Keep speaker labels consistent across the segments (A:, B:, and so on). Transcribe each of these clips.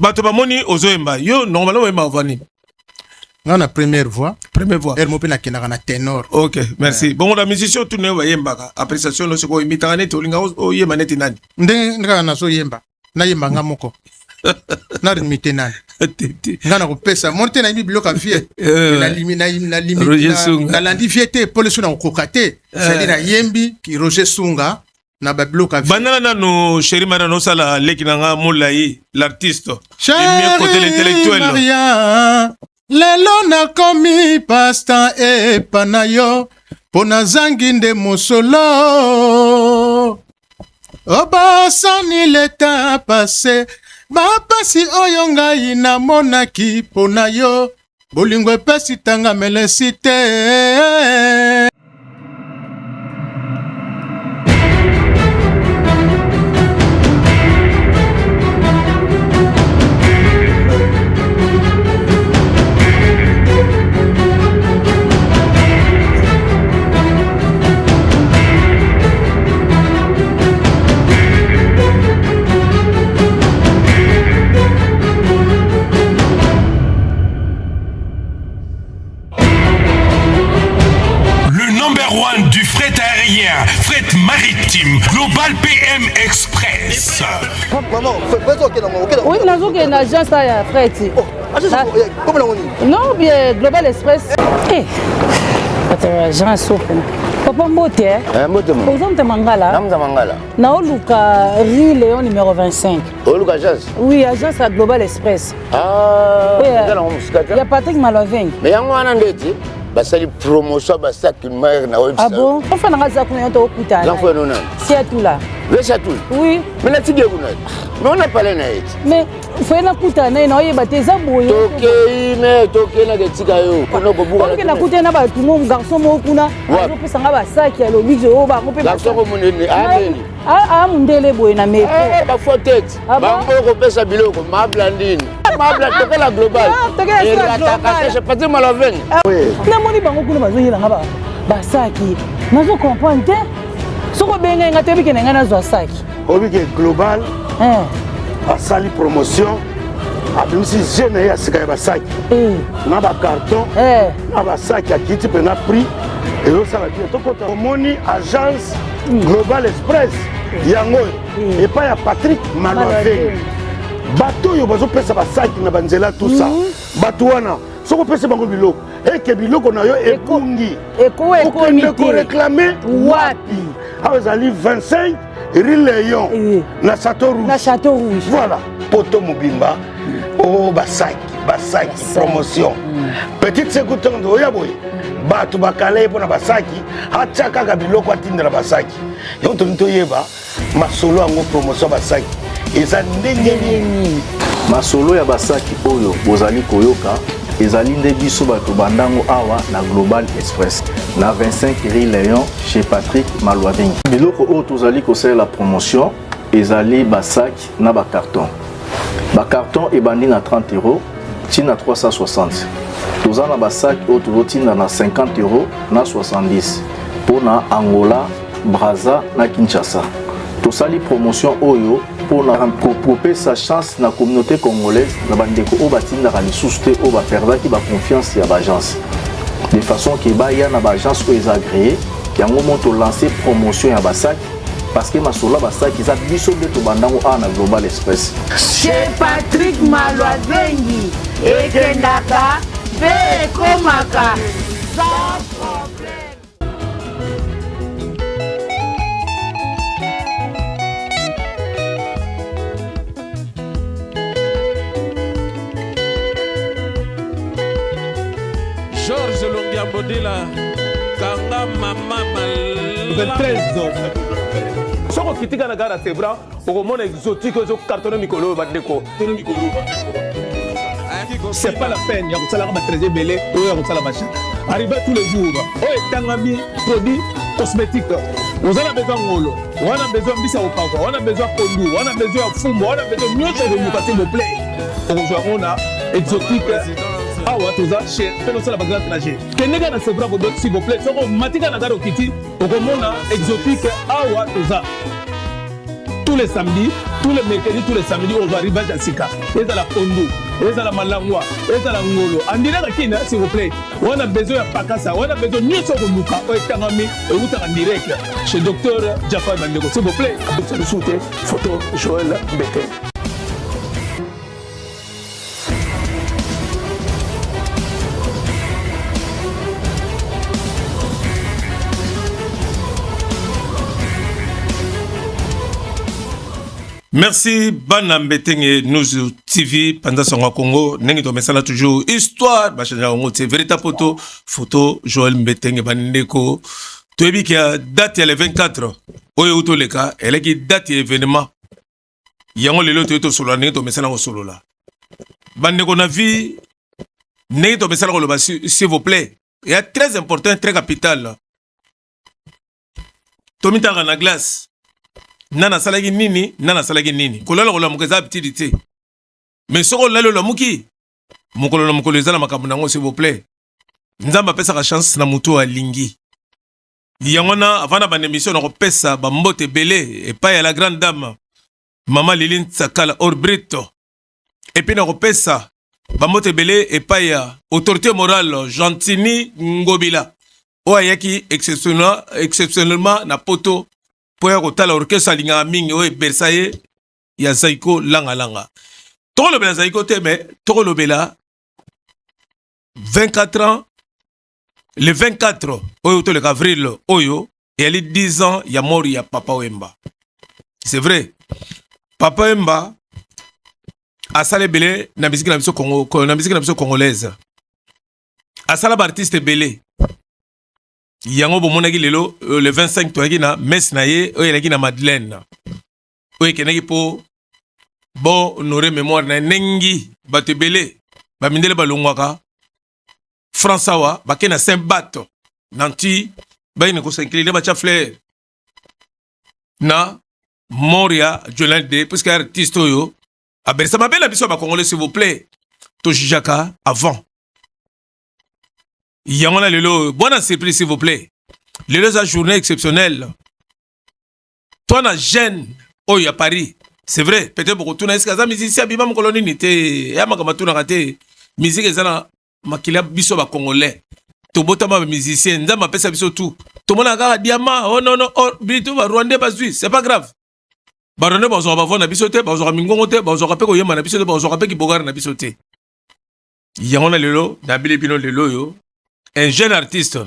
A: bato bamoni ozoyemba yo normalement oyemba ovani
B: ngana première voix
A: hermope
B: na kenaka na ténor.
A: OK, merci. Bon la musicien tout ne bayembaka appréciation no siko imitanga neti olinga oyemba neti nani
B: ndenge na so yemba na yemba nga moko na rimite nani ngana kopesa monte na biloko ya vie na limite na landi vie te pole so na kokate c'est na yembi ki Roger Sunga na babiloko ya vie
A: banana nano chéri Maria no sala leki nanga molai l'artiste
B: mieux côté l'intellectuel Maria lelo na komi pasta e panayo pona zangi nde mosolo obasani leta passé bapasi oyo ngai namonaki pona yo bolingo epesi tanga melesi te.
C: Fret maritime, Global PM Express.
D: Maman,
E: oui, nous avons une agence à fret. Non, bien Global Express. Eh, agence open. Papa Mbote, vous êtes Mangala. Na Oluka Rue Léon numéro 25.
D: Oluka agence?
E: Oui, agence à Global Express.
D: Ah,
E: il y a Patrick Maloveng.
D: Mais il y a un endroit. Basali promotion basaki mère na website.
E: Ah bon? On fait un peu de temps.
D: J'en fais non.
E: C'est tout là.
D: C'est tout.
E: Oui.
D: Mais la tige kuna. Mais on a parlé na it.
E: Mais faut na kuta na ino yeba za boye.
D: Toke na ketika yo. Kono ko buka.
E: Toke na kuta na ba tumo garçon mo kuna. Azo pesa nga ba saki ya lobi zo ba mo pe.
D: Garçon ko munene ameni.
E: Ah mundele boye na me.
D: Ba fotet. Ba ko pesa biloko ma blandine. Ma bla toke la global.
E: Toke la global.
D: Je pas mal avec.
E: Oui. Na moni bango kuna bazo yela nga ba saki. Nazo comprendre te. Soko benga nga te bikene nga nazo saki.
F: Obike global. A sali promotion. A bimsi jeune ya sika ba saki. Na ba carton. Na ba saki a kiti pe na prix. Et ça va bien. Tokota omoni agence Global Express. Yango et pas ya Patrick Maloveng. Bato yo bazo pesa ba saki na banzela tout ça. Bato wana soko pesa bango biloko. Eke biloko na yo ekungi. Eko réclamer wapi? Azali 25 Rue Léon na Château Rouge. Voilà, poto mobimba o basaki promotion. Petite seconde oya boy. Bato bakale pona basaki achaka ka biloko atindela basaki. Yo tonto yeba masolo ngo promotion basaki. Eza ndenge nini?
G: Masolo ya basaki oyo bozali koyoka ezali nde biso bato bandango awa na Global Express na 25 Rue Léon chez Patrick Maloveng. Biloko oyo tozali kosalela la promotion ezali basaki na ba carton. Ba carton ebandi na 30 € tina 360. Tozana basaki oyo tozotinda na 50 € na 70 pona Angola, Brazza na Kinshasa. Tosali promotion oyo pour sa chance na communauté congolaise na bandeko o batinda ka lisusu te o ba perdaki ba confiance ya bagence de façon que ba ya na bagence o agréé yango moto lancer promotion ya basaki parce que masola basaki za biso de to bandango a na Global Express
H: chez Patrick Maloveng ekendaka pe komaka sans problème.
I: Georges Longiambodila, Kanga Mama Mal.
A: 13 ans. Soko kitika na gara sebra, au monde exotique, au carton Mikolo, Badeko. C'est pas la peine, il y a un salaire très belé, il y a un salaire machin. Arrivé tous les jours, oh, tangami, produit cosmétique. Nous avons besoin de molo, on a besoin de bisa au pavo, on a besoin de pondu, on a besoin de fumbo, on a besoin de mieux de nous, s'il vous plaît. On a exotique. Ah ouais, tout ça, chez Pénosala Bagdad Nagé. Kenega na sebra bodot s'il vous plaît. Soko matika na garo kiti, okomona exotique. Ah ouais, tout ça. Tous les samedis tous les mercredis, tous les samedis, on va arriver à Sika. Et à la Pondo, et à la Malangwa, et à la Ngolo. En direct à Kina, s'il vous plaît. On a besoin de Pakasa, on a besoin de Nyonso Luka, et Tangami, et vous en direct chez Docteur Jafar Mandego. S'il vous plaît, vous le souhaitez, photo Joël Mbeteng.
I: Merci Bana Mbeteng et nous TV pendant son Congo nengi to mesala toujours histoire bachanja ngo c'est véritable photo Joël Mbeteng bandeko toyebi ki date ya le 24 oyo utoleka eleki date événement yango lelo to solo nengi to mesala ngo solo la bandeko na vie nengi to mesala ko loba s'il vous plaît il y a très important très capital tomita na glace nana salagi nini kolala kola mukeza petite mais soko lalo la muki mukolo na mukolo ezala makambo nango s'il vous plaît nzamba pesa ka chance na mutu alingi yangona avant na émission na kopesa ba mbote belé et pas ya la grande dame maman Liline Sakala Orbrito et puis na kopesa ba mbote belé et pas ya autorité morale Gentini Ngobila o ayaki exceptionnellement na poto pour kotala orchestre linga mingi oye bersaye ya Zaiko langa toko lobela Zaiko te mais toko lobela 24 ans le 24 oyo to le avril oyo et elle 10 ans ya mort ya Papa Wemba. C'est vrai. Papa Wemba a salé belé na musique na biso Congo na musique na biso congolaise. A sala artiste belé. Yango bomonaki lelo le 25 toyaki na messe na ye oyo elaki na Madeleine oyo ekenaki po bon honorer mémoire na nengi bato ebele bamindele balongwaka François bake na Saint-Bato nanti bayina kosankilile batia fleur na Moria Jolande puisque artiste oyo aberisa mabela biso bakongolais s'il vous plaît to jijaka avant Yangona lelo, bonne surprise s'il vous plaît. Lelo sa journée exceptionnelle. Toi na jeune, oh à Paris. C'est vrai, peut-être beaucoup de gens qui musicien bima mon colonie n'était ya makamatu na raté. Musique ezana makila biso ba congolais. To botama musicien, nzamba pesa biso tout. To mona kaka diamant, oh non non, oh bitu ba rwandais ba suisse, c'est pas grave. Ba rwandais ba zo ba vona biso te, ba zo mingongo te, ba zo pe ko yema na biso te, ba zo pe ki bogar na biso te. Yangona lelo, na bilebino lelo yo. Un jeune artiste.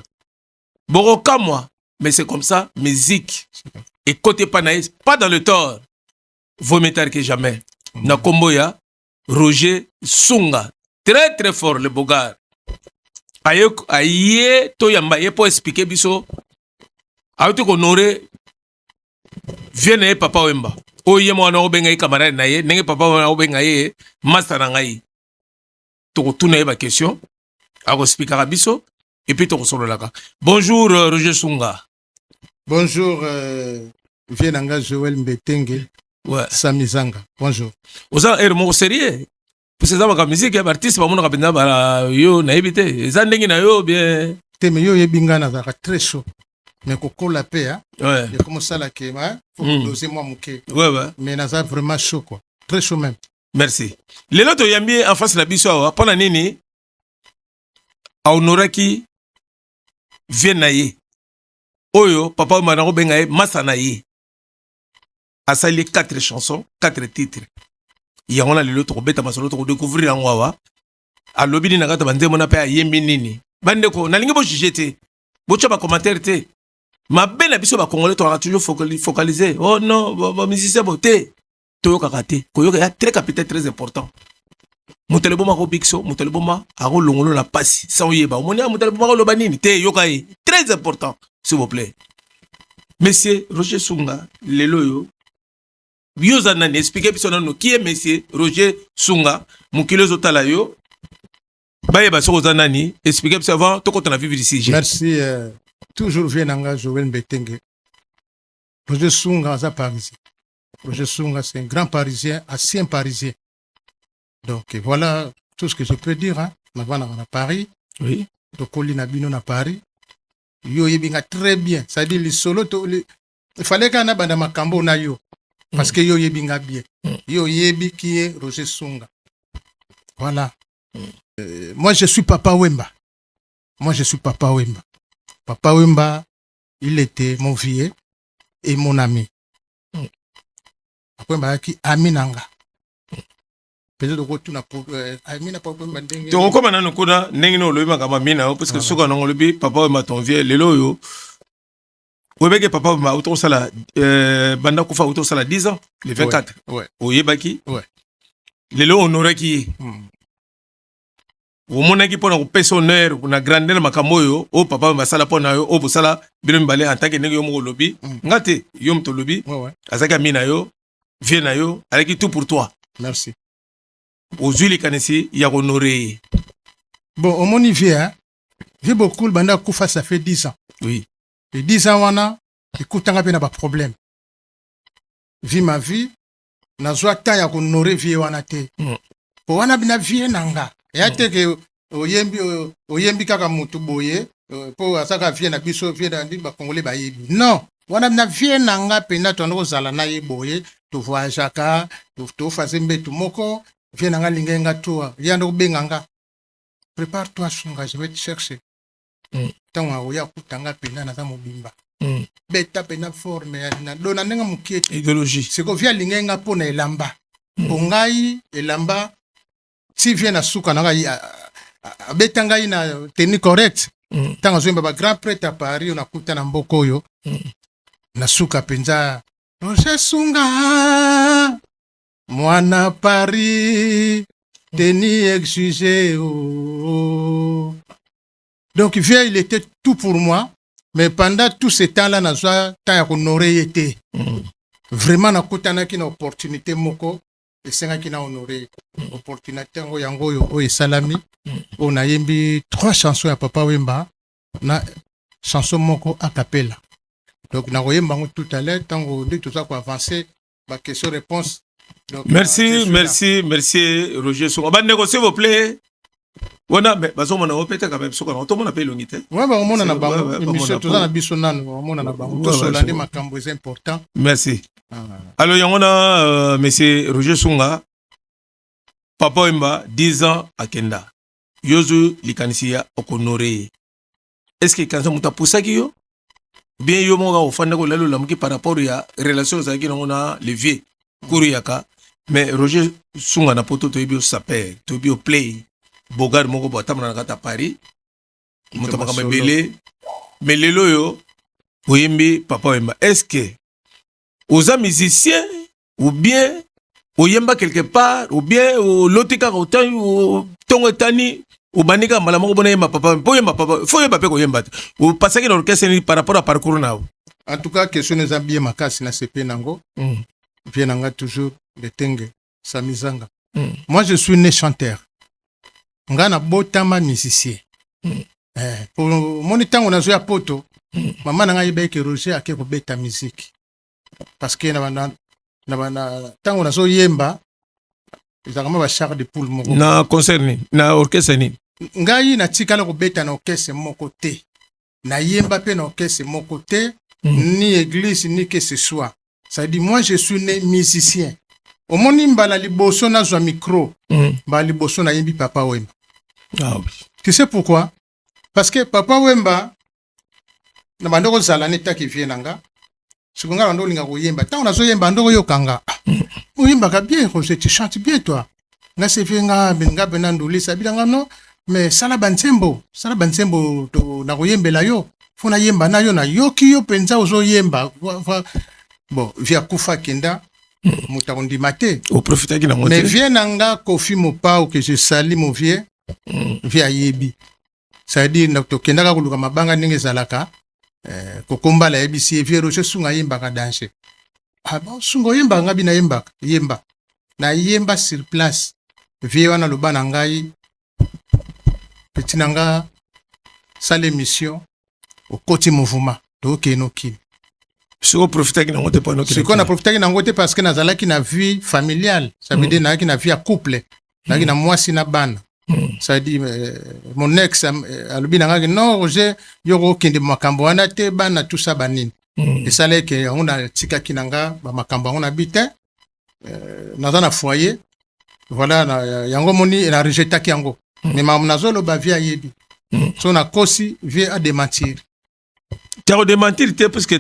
I: Boroka moi, mais c'est comme ça, musique. Et côté Panaïs, pas dans le tort. Vaut mieux tard que jamais. Na Komboya, Roger Sunga. Très très fort le bogar. Aïe, toyamba, yé pour expliquer biso. Aïe, tu honoré. Viens Papa Wemba. Oye moi na obenga camarade na ye, nenge Papa Wemba obenga ye, master na ngai. Tu retournes ma question. Ako speaker biso. Et puis, bonjour, Roger Sunga.
B: Bonjour, Vienanga Joël Mbeteng.
I: Ouais.
B: Samizanga. Bonjour.
I: Vous avez un sérieux. Pour ces hommes, la musique, les artistes, ils ont yo naibite. Ils ont dit yo bien.
B: Teme yo yebinga na très chaud. Mais koko la paix, hein.
I: Ouais.
B: Et comme ça la kema, faut doser moi mouké.
I: Ouais ouais.
B: Mais na ça vraiment chaud quoi. Très chaud même.
I: Merci. Les loto yambi en face la biso pendant nini a honoraki Viennaye. Oyo, papa Manaro Bengaye, Masanaye. A sali 4 chansons, 4 titres. Yango na lelo to beta masolo to découvrir en wawa. A lobby na gata bande mona pa yembi nini. Bande ko na lingi bo jijete. Bo tcha ba commentaire te. Ma belle biso ba congolais to toujours focaliser. Oh non, ba musicien boté. To kakate. Ko yo ya très capital très important. Muteleboma ko bixo, muteleboma aro longolo la passi sans yeba. Omonia muteleboma ko lobanini te yokai. Très important, s'il vous plaît. Monsieur Roger Sunga, leloyo. Biozana ne expliquer personne qui est monsieur Roger Sunga, mukilo zotala yo. Baye ba sozana ni expliquer personne avant to quand on a vu ici.
B: Merci toujours Vienanga Joël Mbeteng. Roger Sunga à Paris. Roger Sunga c'est un grand parisien, ancien parisien. Donc voilà tout ce que je peux dire. Hein. Maintenant, on a Paris.
I: Oui.
B: Donc, on a Bino à Paris. Yo yebinga très bien. Ça dit, les solos, il fallait qu'on ait un makambo na yo. parce que yo yebi nga bien yo yebi qui est Roger Sunga. Voilà. Moi je suis Papa Wemba. Papa Wemba, il était mon vieux et mon ami. Papa Wemba qui ami nanga. Peut-être que tu n'as pas ami na Papa Wemba ndenge.
I: Tu recommandes nanu kuna ndenge no lobi makama mina parce que soka no lobi Papa Wemba ton vieux lelo yo. Webeke Papa Wemba autour sala banda kufa autour sala 10 ans, le 24.
B: Ouais.
I: Oyebaki?
B: Ouais.
I: Lelo honoraki. Omonaki pona kopesa honneur na grandeur makambo yo o Papa Wemba sala pona yo o bosala bino mbale en tant que ndenge yo mo lobi ngate yo mto lobi azaka mina yo vie na yo alaki tout pour toi.
B: Merci.
I: Ozuli kanisi ya honorer.
B: Bon, au mon niveau, j'ai beaucoup de banda kufa, ça fait 10 ans.
I: Oui.
B: Et 10 ans, on a, écoute, on a pas de problème. Vie ma vie, na zoa ta ya honorer vie wana te. Pour wana bina vie nanga. Et ate que oyembi kaka mutu boye, pour asaka vie na biso vie na ndi ba congolais ba yebi. Non, wana bina vie nanga pena tono zala na ye boye, to voyageaka, to fazembe tu moko. Viens nanga lingenga toi, viens donc benganga. Prépare-toi Sunga, je vais te chercher. Tanga oya kutanga pena na za mobimba. Beta pena forme na dona nenga mukieti.
I: Idéologie.
B: C'est que via lingenga pona elamba. Pongai elamba si vient na suka nanga beta ngai na tenue correct. Tanga zo ba grand prêtre à Paris on a kutana mboko yo. Na suka penza. Roger Sunga. Mwana Paris, Denis exigé. Oh. Donc, il était tout pour moi. Mais pendant tout ce temps-là, na joie, tant à honoré était. Vraiment, na kutana ki na opportunité moko. Et c'est qui na honoré. Opportunité ngo yango yo o salami. On a yembi 3 chansons à Papa Wemba. Na chanson moko a cappella. Donc, na yemba tout à l'heure, tant qu'on dit tout ça qu'on avancer, ma question-réponse. Donc,
I: merci Roger Sunga. Bandeko s'il vous plaît. Wana bazo mona opeta quand même soka on mona pe longite.
B: Ouais ba mona na bango émission tout ça na biso nanu mona na bango to solande makambo est important.
I: Merci. Alors yangona monsieur Roger Sunga Papa Wemba 10 ans à Kenda. Yozu likanisia okonore. Est-ce que quand muta pusaki yo bien yo monga ofanda ko lalo lamuki par rapport ya relation za ki na levier kuriyaka. Mais Roger Sunga na poto to yebio saper, to yebio play, bogar moko botamana na kata Paris. Motama kama belé. Mais lelo yo oyembi Papa Wemba. Est-ce que aux musiciens ou bien oyemba quelque part ou bien au lotika autant ou tongo tani ou banika malamoko bona yemba Papa Wemba. Yemba Papa, faut yemba pe ko yemba. Ou passer dans l'orchestre par rapport à parcours na.
B: En tout cas, question nous a bien makasi na CP nango. Bien nanga toujours de Tenge, Samizanga. Moi, je suis né chanteur. Ngana botama musicien. Pour mon temps, on a joué à Poto. Maman n'a pas que Roger a que beta musique. Parce que tant on a joué yemba, ils ont vraiment char de poule moko.
I: Na concerné, na orchestre ni.
B: Ngai na tikala ko beta na orchestre mon côté. Na yemba pe na orchestre mon côté, ni église ni que ce soit. Ça dit, moi, je suis né musicien. Au moment où la liboso na zo micro, ba liboso na yembi Papa Wemba.
I: Ah oui.
B: Tu sais pourquoi? Parce que Papa Wemba, na bandoko zala neta ki vie nanga. Sikonga ndo linga ko yemba. Ta ona zo yemba ndoko yo kanga. Oyemba ka bien, Roger, tu chantes bien toi. Nga se venga benga benando lisa bilanga no, mais sala bansembo to na ko yembela yo. Fona yemba na yo na yoki yo penza ozo yemba. Bon, via Koufa Kenda, Moutarondi Maté.
I: Au profiter qui n'a monté.
B: Mais vient nanga Kofi Mopao que je salue mon vieux, via Yebi. Ça veut dire, Dr. Kenda Kuluka Mabanga Ninge Zalaka, Kokomba la Yebi, si vieux Roger Sunga Yemba ka danser. Ah bon, Sunga Yemba Ngabi na Yemba, Yemba. Na Yemba sur place. Vieux wana loba nangai, petit nanga, sale mission, au côté mouvement, donc Enoki.
I: Ce qu'on profite qui n'a pas notre.
B: Ce qu'on a profité qui n'a pas parce que nous avons une vie familiale. Ça veut dire qu'on a une vie à couple. Nous avons moi si na ban. Ça veut dire mon ex a le bien non Roger yoro qui de makambo ana te ban tout ça banin. esala ke yango na tikaki nanga bamakambo yango na bite naza na foyer voilà yango moni na rejetaki yango mais mamu nazoloba vie ayebi so na kosi vie a démentir
I: tu as démentir parce que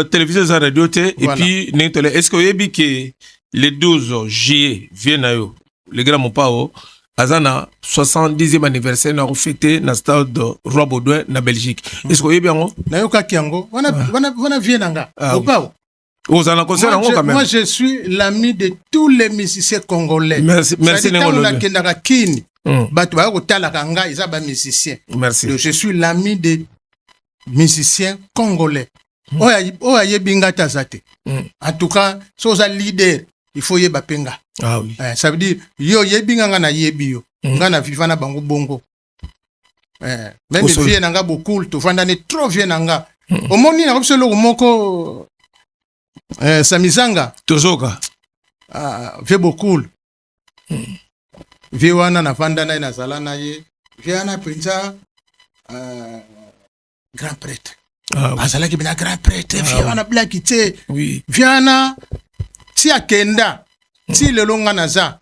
I: télévision za radio et puis est-ce que oyebi que le 12 juillet vient na yo le grand mopao azana 70e anniversaire na fêté na stade Roi Baudouin na Belgique. Est-ce que oyebi yango
B: na yo kaki yango wana vient nanga mopao
I: Ozana concert yango quand même.
B: Moi je suis l'ami de tous les musiciens congolais.
I: Merci
B: Nengolo. Na kendaka kini bato ba ko tala kanga isa ba musicien.
I: Merci.
B: Donc, je suis l'ami des musiciens congolais. Oya yebinga tazate. En tout cas, soza leader, il faut yeba penga.
I: Ah oui.
B: Ça veut dire yo yebinga nga na yebi yo. Nga na vivana bango bongo. Même vie nanga beaucoup, to vanda ne trop vie nanga. Omoni na kopselo moko Samizanga
I: Tozoka
B: vie beaucoup. Vie wana na vanda na ina zala na ye. Vie ana penza grand prêtre. Azala ki bina grand prêtre. Vie wana blaki te.
I: Oui.
B: Vie ana ti akenda. Ti lelonga naza.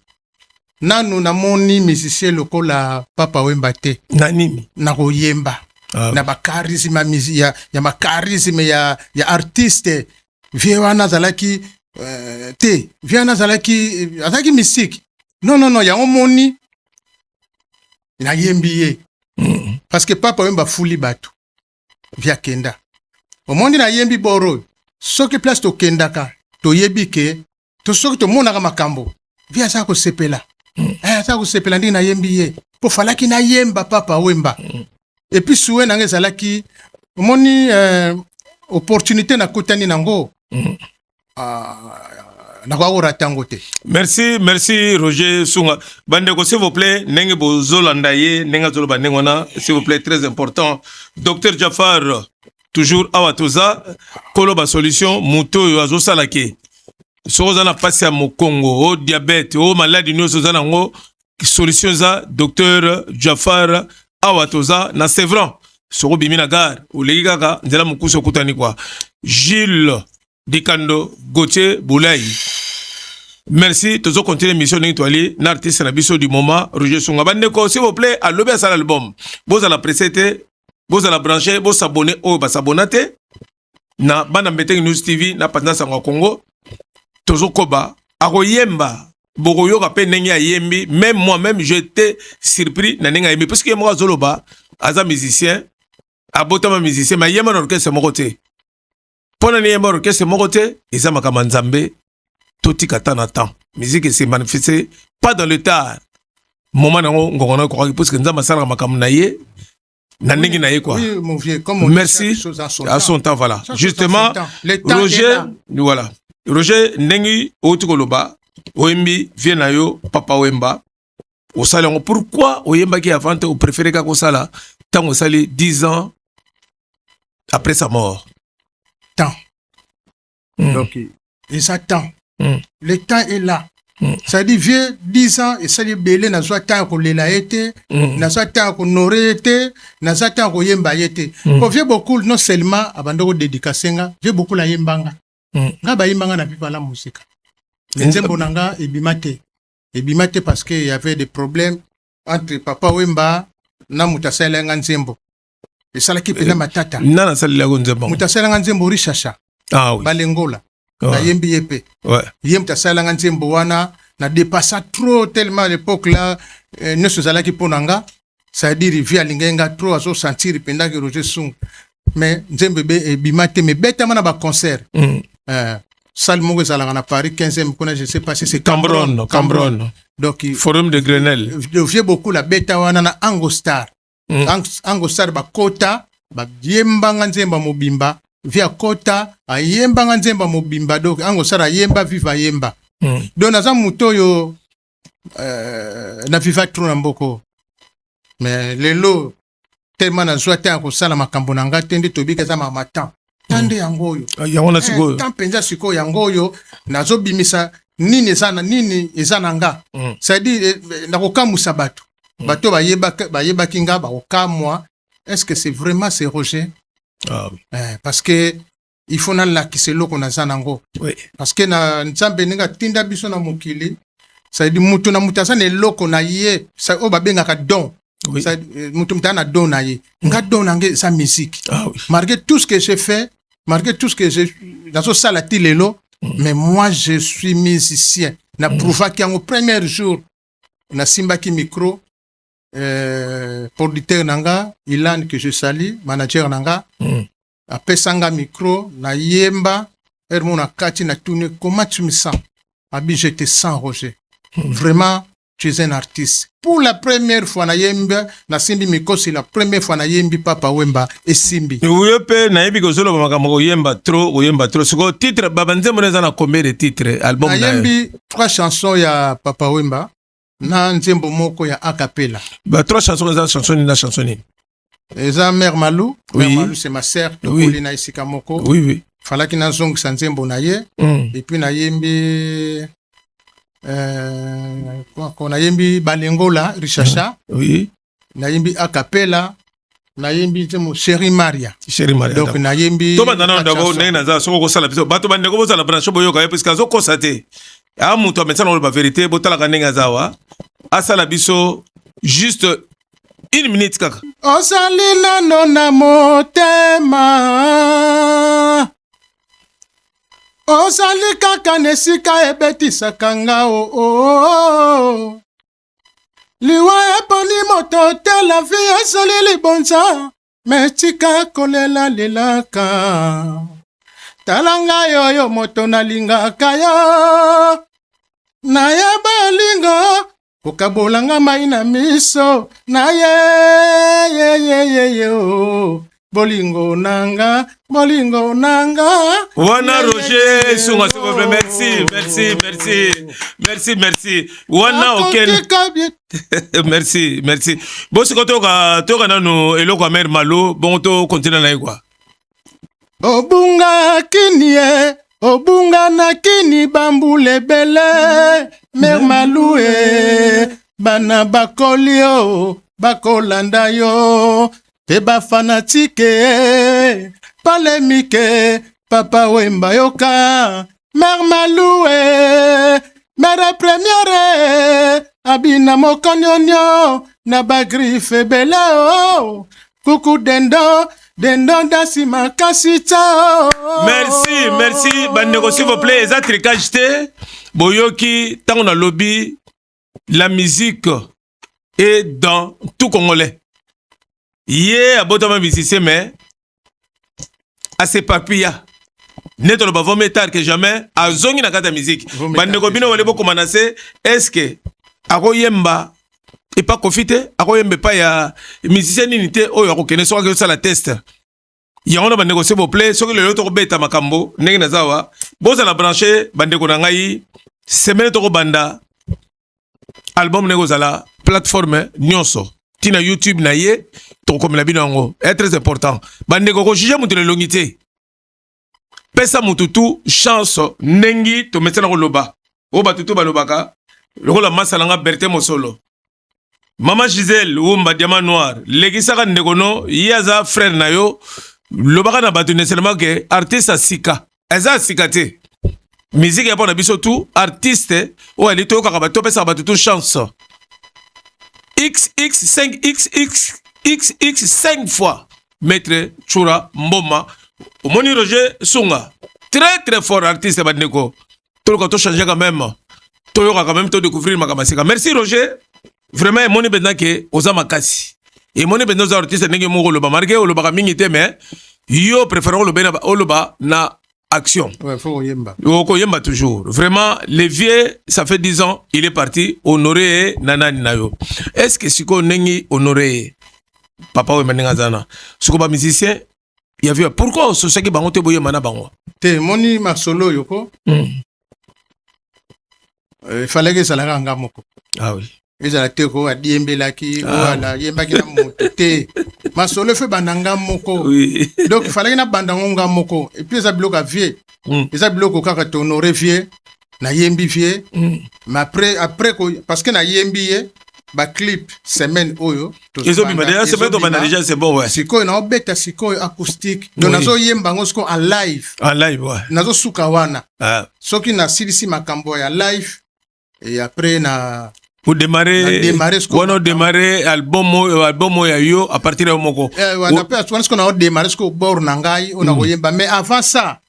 B: Nanu na moni musicien lokola Papa Wemba te.
I: Nanimi.
B: Na koyemba. Na ba charisme ya ma charisme ya artiste. Vie wana zalaki te. Vie wana zalaki mystique. Non, ya omoni na yembiye. Parce que Papa Wemba fuli batu. Via kenda. Omoni na yembi boro. Soki place to kendaka. To yebike. To soki to monaka makambo. Via sa ko sepela. Sa ko sepela ndi na yembiye. Po falaki na yemba Papa Wemba. Et puis soué na ngezalaki. Omoni opportunité na kutani nango.
I: Merci Roger Sunga. Bandeko, s'il vous plaît, nenge bozolandaye, nenga zoloba nengona, s'il vous plaît, très important. Docteur Jafar, toujours awatoza, koloba solution, muto yo azosalake. Sozana pasi ya mokongo, o diabète, o maladie no sozana ngo, solution za Docteur Jafar awatoza na Sevran. Soro bimina gar, o legi kaka, nzela mukuso kutani kwa. Gilles Dikando Gauthier Boulaye. Merci, toujours continuer l'émission d'étoiler, l'artiste Nabiso du moment, Roger Sunga. Bandeko, s'il vous plaît, à l'obé à l'album. Vous allez précéder, vous allez brancher, vous s'abonner, ou vous s'abonner. Na bana mbete News TV, na patna sanga Congo. Toujours koba, aroyemba, bogoyo kape nenga yembi, même moi-même, j'étais surpris na nenga yembi, parce que moi zoloba, aza musicien, abotama musicien, mais yemba orchestre mon côté. Pendant les morts que c'est mon côté, ils ont ma Nzambe, tout y katana temps. Musique s'est manifestée pas dans le tard. Moment où on a croire parce que Nzamba sala makam naie, nanengi naie quoi.
B: Oui, mon vieux, comme on
I: merci à son temps voilà. Justement, Roger, voilà. Roger nengi otukoloba, Oyembi vient na yo Papa Wemba. Au salon pourquoi Oyemba qui avant au préféré kako sala tant au sali 10 ans après sa mort.
B: Temps. Donc, il s'attend. Le temps est là. Ça dit, vieux 10 ans, et ça dit, belé, n'a soit temps qu'on l'a été, n'a soit temps qu'on aurait été, n'a soit temps qu'on yemba été. Pour vieux beaucoup, non seulement, abandon de dédicacenga, vieux beaucoup la yembanga. Nga ba yembanga na pipa la musique. Nzembo nanga, et bimate parce qu'il y avait des problèmes entre Papa Wemba, na mutasela nzembo. Et ça qui pena matata.
I: Nana sali la nzembo.
B: Mutasela nzembo richasha.
I: Ah oui.
B: Balengola. Na yembi yepe.
I: Ouais.
B: Yem tasala nzembo wana na dépassa trop tellement à l'époque là ne se zala ki ponanga. Ça dit rivière lingenga trop à so sentir penda que Roger Sung. Mais nzembo be bimate me beta mana ba concert. Salle Mongo zala na Paris 15e kona je sais pas si c'est Cambron. Donc
I: Forum de Grenelle.
B: Je viens beaucoup la beta wana na Angostar. Angostar ba kota ba yemba nzemba mobimba via kota a yemba nzemba mobimba donc Angostar a yemba viva yemba donc naza muto yo na viva trop na mboko mais lelo tellement na zwata ko sala makambo na nga tende tobika za mamatan tande yangoyo
I: yangona siko
B: tant penza siko yangoyo nazo bimisa nini ezana nga ça dit na kokamusa bato bato bayeba kinga ba okamwa est-ce que c'est vraiment c'est Roger?
I: Ah oui.
B: Parce que il faut nalakisa eloko naza nango parce que na nzambe ndenge atinda biso na mokili ça dit mutu na mutu aza na eloko na ye oyo babengaka don mutu mutu na don na ye nga don nange eza musique malgré tout ce que j'ai fait malgré tout ce que j'ai nazosala ti lelo mais moi je suis musicien na prouvaki yango premier jour na simbaki micro producteur nanga Ilan que je salue manager nanga apesanga micro na yemba ermona kati na tune comment tu me sens abi je te sens Roger vraiment tu es un artiste pour la première fois na yemba na simbi micro c'est la première fois na yembi Papa Wemba et simbi
I: uyope na yebi ko solo makambo yemba trop siko titre babanze moneza na combien de titres album
B: na yembi 3 chansons ya Papa Wemba na nzembo moko ya a cappella
I: ba 3 chansons za chanson ni na chanson ni
B: eza Mère Malou
I: oui.
B: Mère Malou c'est ma sœur oui. Na isika moko
I: oui
B: falaki na zongisa nzembo na ye et puis na yembi ko na yembi Balengola Richasha
I: oui
B: na yembi a cappella na yembi temo Chérie Maria donc na yembi
I: to bandana ndabo nena za soko ko sala biso bato bande ko bozala branche boyoka ye parce que azo constater a muto maintenant la vérité botala kanenga zawa asala biso juste 1 minute kaka
B: osali nano na motema osali kaka nesika ebetisaka nga liwa eponi moto te la vie ezali libonza me tika kolela lelaka tala ngai oyo moto nalingaka yo nayeba olingo kokabolanga mai na miso na ye bolingo nanga
I: wana Roger Sunga s'il vous plaît merci wana oken merci bosi ko toka nanu eloko ya Mère Malou bon to continue na quoi
B: obunga kinie obunga na kini bambule bele Mère Malou bana bakolio bakolanda yo te bafanatike palemike Papa Wemba yoka Mère Malou Mère première abina mokonyonyo na bagrife bele kuku dendo dasi makasi chao
I: merci bandeko s'il vous plaît eza tricage te boyoki tango na lobby la musique est dans tout congolais ye abotama musicien mais à ses papillas neto lo bavo metar que jamais azongi na kata musique bandeko bino wale boko manase est-ce que ako yemba et pas profiter ako yembe pas ya musicien nité oyo ako kene so que ça la test ya on a bandeko s'il vous plaît so que le autre beta makambo ndenge nazawa boza la brancher bandeko na ngai semaine to banda album nego zala plateforme nyonso tina YouTube na ye to comme la binango est très important bandeko ko juger mutu le longité pesa mututu chance nengi to metana ko loba o batutu balobaka lokola masalanga Berthe Mosolo Mama Gisèle Wumba Diamant Noir legisaka ndekono yaza frère na yo lobaka na batu neselema ke artiste asika eza sikate musique ya pona biso tout artiste o ali to kaka bato pesa batu tout chance XX 5 fois maître Chura Mboma Omoni Roger Sunga très fort artiste bandeko to to changer quand même to quand même to découvrir makamasika merci Roger vraiment moni benda ke ozama kasi et moni benda za artiste ndenge moko loba marqué loba mingi te mais yo préférons loba na action.
B: Ouais, faut yemba.
I: Yemba toujours. Vraiment, les vieux, ça fait 10 ans, il est parti, honoré Nanani Nayo. Est-ce que si on n'est honoré Papa ou Maningazana, si on est musicien, il y a vu pourquoi ce qui bango te boye mana bango.
B: Te moni masolo yoko. Il fallait que ça la ranga moko.
I: Ah oui.
B: Et ça la teko a diembelaki ou ala yembaki na moto te. Masolo fait bandanga moko. Oui. Donc il fallait na bandangonga moko. Et puis ça bloque à vieux. Et ça bloque kaka honoré vieux. Na yembi vieux. Mais après parce que na yembi ba clip semaine oyo
I: ils ont bima déjà semaine to bana déjà c'est bon ouais
B: sikoyo na obeta sikoyo acoustique donc nazo yemba ngo siko en live
I: ouais
B: nazo suka wana soki na silisi makambo ya live et après na
I: pour démarrer on démarrer album ya yo à partir de moko
B: on appelle ce qu'on a démarrer ce qu'on bord na ngai on a yemba mais avant ça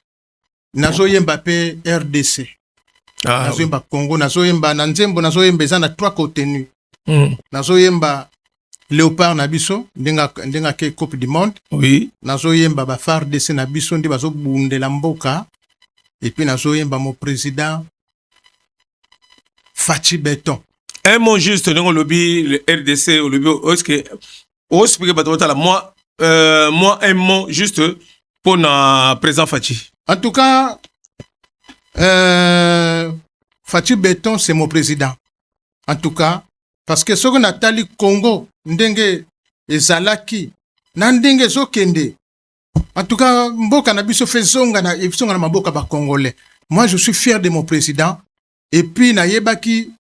B: nazo yemba pe RDC nazo yemba Congo nazo yemba na nzembo nazo yemba za na 3 contenus nazo yemba Léopard na biso ndenga ke Coupe du Monde
I: oui
B: nazo yemba ba FARDC na biso ndi bazo bundela mboka et puis nazo yemba mon président Fachi Beton
I: un mot juste dans le lobby le RDC au lobby est-ce que expliquer batota moi un mot juste pour na président Fachi.
B: En tout cas Fachi Beton c'est mon président en tout cas parce que ce qu'on a tali Congo ndenge ezalaki na ndenge zokende en tout cas mboka na biso fezonga na maboka ba congolais moi je suis fier de mon président et puis na yebaki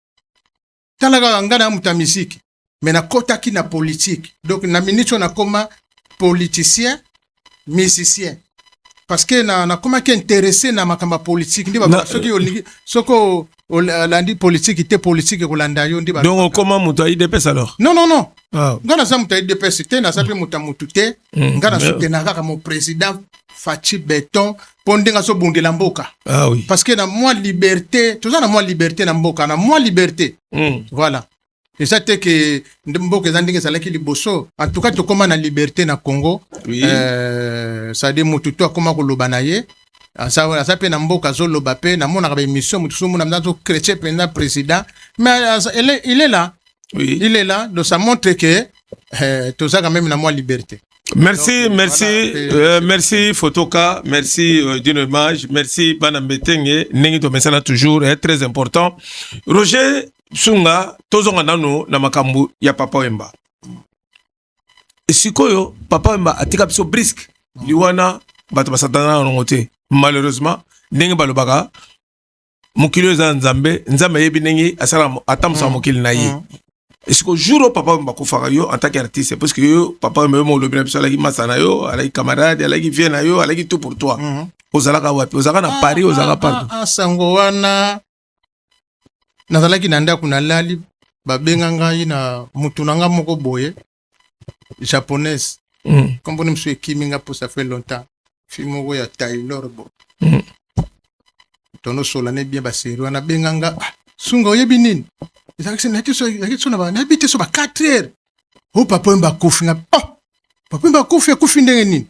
B: talaka ngana muta musique mais na kotaki na politique donc na minute on a comme politicien musicien parce que na koma ki intéressé na makamba politique ndi ba soki olingi soko landi politique ite politique kolanda yo ndi ba
I: donc comment muta IDPS alors
B: non ngana za muta IDPS te na sape muta mutute ngana soutenir kaka mon président Fachi Beton pondinga so bundela mboka
I: oui
B: parce que na moi liberté tout ça na moi liberté na mboka na moi liberté voilà et ça te que mboka zandinga salaki liboso en tout cas to koma na liberté na Congo
I: oui
B: ça de mututo akoma ko lobana ye ça pe na mboka zo loba pe na mona ka émission mutuso mona mnazo chrétien pena président mais il est là
I: oui
B: il est là donc ça montre que tout ça quand même na moi liberté.
I: Merci,
B: donc,
I: merci,
B: voilà,
I: merci Fotoka, merci d'une image, merci Banambetenge, Nengito Messana toujours est très important. Roger Sunga, tozonga nano na makambu ya Papa Wemba. Sikoyo, Papa Wemba atika biso brisque, liwana bato basatana nongote. Malheureusement, ndenge balobaka mukilo za nzambe yebi ndenge asala atamsa mukili na ye. Est-ce que jour Papa Wemba kufaka yo en tant qu'artiste parce que yo Papa Wemba mo lobi na biso alaki masana yo alaki camarade alaki vie na yo alaki tout pour toi ozalaka wapi ozalaka na Paris ozalaka partout
B: sango wana nazalaki na ndako na lali babenga ngai na mutu nanga moko boye japonaise comme on me kiminga pour ça fait longtemps film ya Taylor bo tono solane bien baseri wana benga nga sunga oyebi nini ezakisi na kiso na ba na bite so ba 4 heures Papa Wemba kufi nga Papa Wemba kufi ndenge nini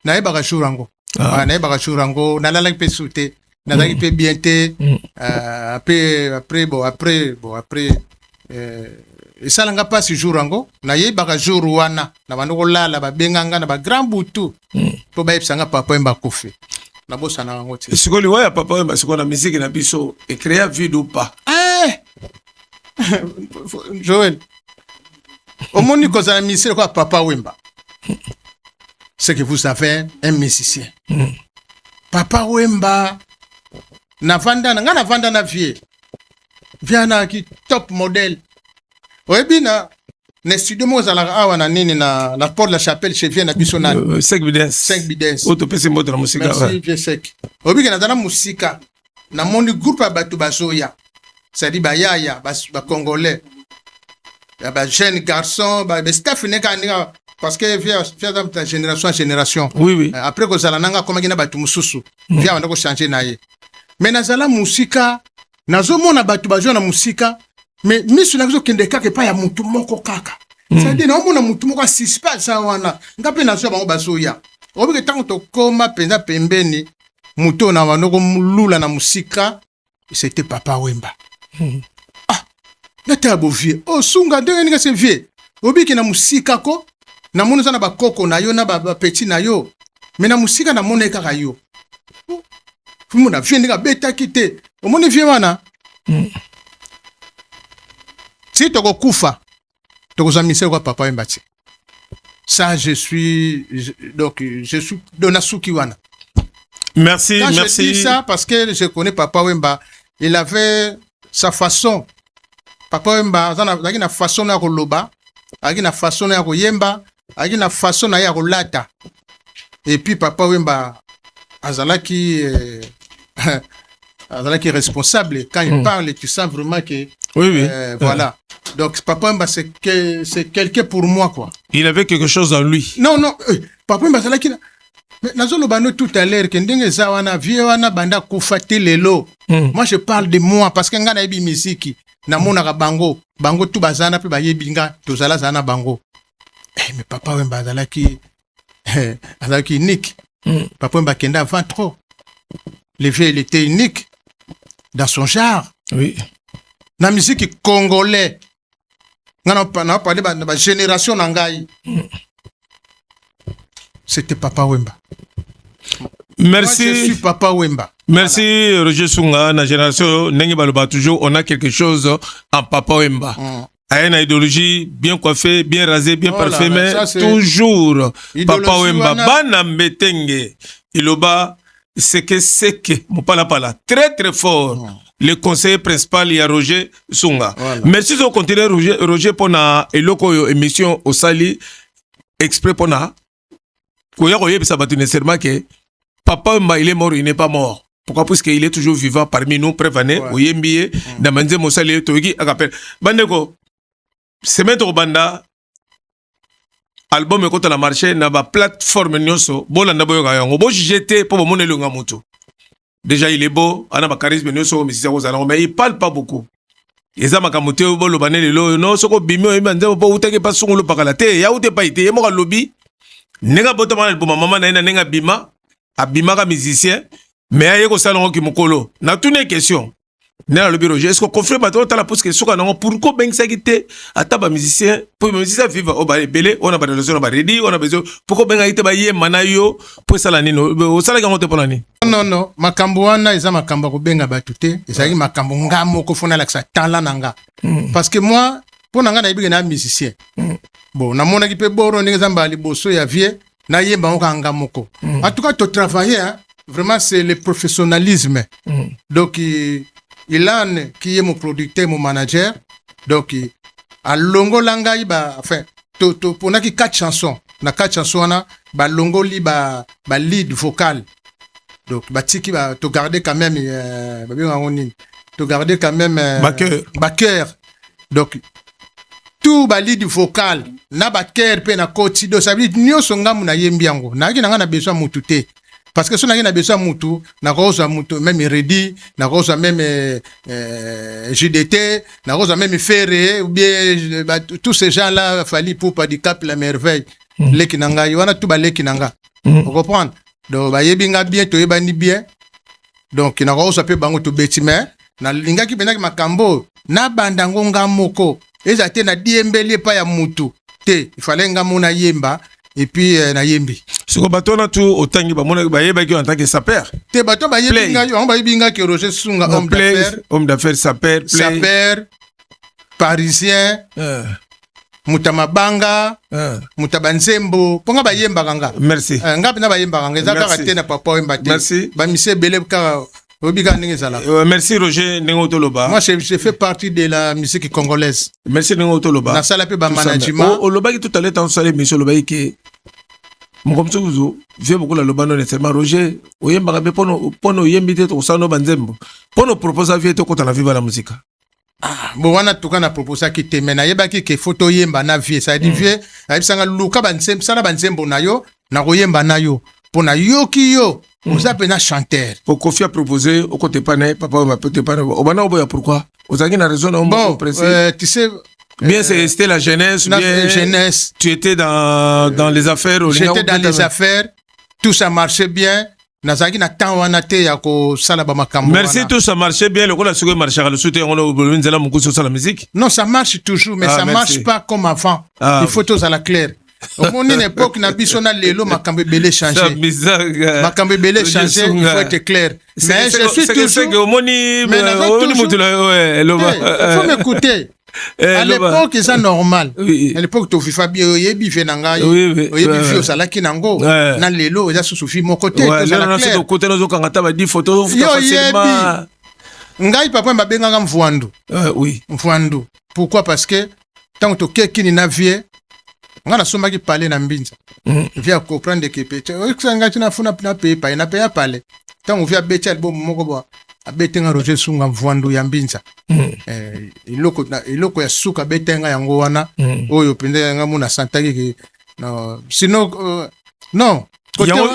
B: na yeba ka shurango na yeba ka shurango na lala pe sute na zaki pe bien te après esalanga pasi shurango na yeba ka jour wana na banoko lala ba benganga na ba grand butu to ba yebsanga Papa Wemba kufi na bosa na ngoti
I: sikoli waya Papa Wemba sikona musique na biso et créer vide ou pas
B: Joël au monde que ça musicien quoi Papa Wemba c'est que vous savez un musicien Papa Wemba na vanda na vie viana qui top modèle webina na studio mo za la awa na nini na Port de la Chapelle chez Vienne na bisona
I: 5 bidens
B: auto
I: pese moto na musique
B: merci vieux sec obi kana na musika na monde groupe batu bazoya c'est-à-dire bayaya ba congolais ba jeunes garçons ba staff ne ka parce que via de génération en génération
I: oui
B: après que ça nanga comme ngina batu mususu via ndako changer naye mais nazala musika nazomona batu bazo na musika mais misu nazo kende kaka pa ya mutu moko kaka c'est-à-dire na omona mutu moko suspense wana ngape nazo bango bazoya obike tango to koma penza pembeni mutu na wanoko mulula na musika c'était Papa Wemba. Nata bo vie sunga ndenge ninga se vie obiki na musika ko na mona sana ba koko na yo na ba petit na yo mais na musika na mona kaka yo fumu na vie ndinga beta kite omoni vie wana si toko kufa toko zamise kwa Papa Wemba ti ça je suis Donasuki wana.
I: Merci,
B: quand
I: merci.
B: je dis ça parce que je connais Papa Wemba, il avait sa façon Papa Wemba azaki na façon ya koloba, azaki na façon ya koyemba, azaki na façon ya kolata. Et puis Papa Wemba azalaki responsable quand il parle, tu sens vraiment que voilà. Donc Papa Wemba c'est quelqu'un pour moi quoi.
I: Il avait quelque chose en lui.
B: Non, Papa Wemba azalaki mais nazolobano tout à l'heure que ndenge za wana vie wana banda kufati lelo. Moi je parle de moi parce que nga na yebi misiki na mona ka bango tu bazana pe bayebi nga tozala zana bango. Mais Papa Wemba azalaki unique. Papa Wemba kenda avant trop. Le vieux il était unique dans son genre.
I: Oui.
B: Na musique congolais. Nga na parler ba génération nangai. C'était Papa Wemba.
I: Merci.
B: Moi, je suis Papa Wemba.
I: Merci Roger Sunga. Na génération Nengi Baloba toujours on a quelque chose en Papa Wemba. A une idéologie bien coiffée, bien rasée, bien parfumée, toujours Papa Wemba. Bana Mbetenge. Iloba seke mopala pala très très fort. Le conseiller principal il y a Roger Sunga. Merci de continuer Roger pour na eloko émission au Sali exprès pour na koya koye bisa batu nécessairement que Papa Wemba il est mort, il n'est pas mort. Pourquoi? Parce qu'il est toujours vivant parmi nous, prévané, oyembiye, damanze mosali toiki akapel. Bandeko, semaine au banda, album ekota la marché, na ba plateforme nyonso, bola na boyo gayango, bo jeté pour mon elonga moto. Déjà il est beau, ana ba charisme nyonso, mais il parle pas beaucoup. Eza makamote bolo banele lo, no soko bimi o imande bo utake pas songolo pakala te, ya ute pa ite, mo ka lobby. Nenga botama album mama na ina nenga bima, abima ka musicien. Mais il y a des salons qui m'ont collé. Na toutes les questions. N'a le bureau. Est-ce que confrère bateau t'as la pose question quand pourquoi ben ça quitté à taba musicien pour musicien vivre au bas belé on a pas de raison on a ready on a besoin pourquoi ben quitté ba yé manayo pour ça la nino au sala quand on te pour l'année.
B: Non makambo wana eza makambo ko benga batute ezali makambo ngamo ko fona la sa talent nanga. Parce que moi pour nanga na ibi na musicien. Bon na mona ki pe boro ndenge zamba liboso ya vie na yemba nganga moko. En tout cas tu travailler hein. Vraiment, c'est le professionnalisme. Donc, Ilan, qui est mon producteur, mon manager, donc, à Longo Langa, enfin, pour n'a 4 chansons. Na 4 chansons, ba Longo li ba lead vocal. Donc, ba tiki ba to garder quand même, to garder quand même, backer. Donc, tout ba lead vocal, na backer pe na koti, donc ça veut dire nyo songa muna yembiango. Na ki na besoin mutute. Parce que si on a besoin de moutou, na rosa moutou, même Redi, na rosa même JDT, na rosa même Ferré, ou bien tous ces gens-là, Fali Poupa, du Cap la merveille, les Kinanga, il y a tout les Kinanga. Vous comprenez? Donc, bah, yebinga bien, to yebani bien. Donc, na rosa pe bango to betime, na linga ki benaki makambo, na bandango nga moko, ezate na diembeli pa ya moutou. Te, il fallait nga mona yemba. Et puis na yembi.
I: Ce que bateau na tout autant que bamona bayeba qui en tant que sapeur.
B: Te bateau bayebinga on bayebinga que Roger Sunga
I: homme d'affaires sapeur
B: parisien mutamabanga mutabanzembo ponga bayemba kanga.
I: Merci.
B: Ngapi na bayemba kanga ezaka kate na Papa Wemba te.
I: Merci.
B: Ba mise beleb ka
I: merci Roger Nengo Toloba.
B: Moi je fais partie de la musique congolaise.
I: Merci Nengo Toloba.
B: Na sala pe ba management.
I: Oloba qui tout à l'heure dans salle mission loba qui mon comme ça vous vieux beaucoup la loba non nécessairement Roger oyemba be pono yembite to sano banzembo. Pono proposer vie to kota la viva la musique.
B: Bon wana tuka na proposer ki te mena yeba ki ke photo yemba na vie ça dit vie ayibisanga luka banzembo sala banzembo na yo na koyemba na yo pona yo ki yo. Vous avez un chanteur.
I: Pour Kofi a proposé au côté pané, papa m'a peut-être pas. Au bana oboya pourquoi? Vous avez une raison au moment précis.
B: Tu sais.
I: Bien c'était la jeunesse. Bien
B: jeunesse.
I: Tu étais dans les affaires.
B: J'étais dans les affaires. Tout ça marchait bien. Nazaki na temps wana te ya ko sala ba makambo.
I: Merci tout ça marchait bien. Le cola suko marchait le soutien on a nzela muku sur la musique.
B: Non ça marche toujours mais ça marche pas comme avant. Il faut tout à la claire. Au moins une époque na bisona lelo makambe belé changer. Makambe belé changer, il faut être clair. Mais je suis toujours il faut m'écouter. À l'époque c'est normal. À l'époque to fifa bi yebi fenanga yebi fio salaki nango na lelo eza susufi mon côté to
I: na clair. Côté nozo kangata ba 10 photos facilement.
B: Ngai papa mbabenga mvuandu.
I: Oui.
B: Mvuandu. Pourquoi? Parce que tant que quelqu'un n'a vie, on a souvent qui parler na mbinza. Via comprendre que peut-être que na funa na paye pas na paye parler. Tant on vient betia bon moko ba abetenga Roger Sunga mvwandu ya mbinza. Iloko ya suka betenga yango wana oyo pende yanga muna santaki ke no sinon non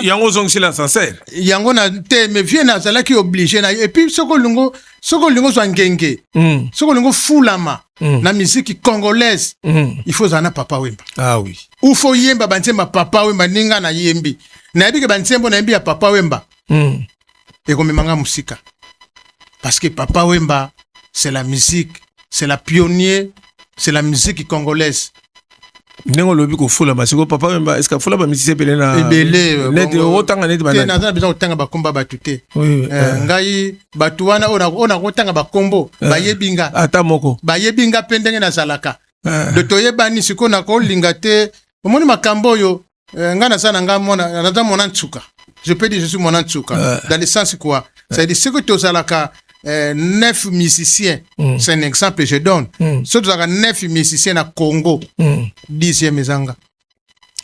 I: yango zong sila sincère
B: yango na te me vie na zala ki obligé na et puis soko lungo so ngenge soko lungo fulama na musique congolaise il faut zana papa wemba
I: ah oui
B: ou faut yemba bantemba papa wemba ninga na yembi na yebike bantembo na yembi ya papa wemba et comme manga musika parce que papa wemba c'est la musique c'est la pionnier c'est la musique congolaise.
I: Nengo lobi ko fula masiko papa wemba est-ce que fula ba musicien belé na
B: belé
I: net otanga net bana
B: na besoin otanga ba komba batute ngai batuwana ona otanga ba kombo ba yebinga
I: ata moko
B: ba yebinga pendenge na zalaka de toyebani siko na ko lingate omoni makambo yo ngana sana ngamona na mona ntsuka je peux dire je suis mon ntsuka dans le sens quoi ça veut dire ce que to zalaka 9 musiciens, c'est un exemple que je donne. Surtout 9 musiciens na Congo, 10e mezanga.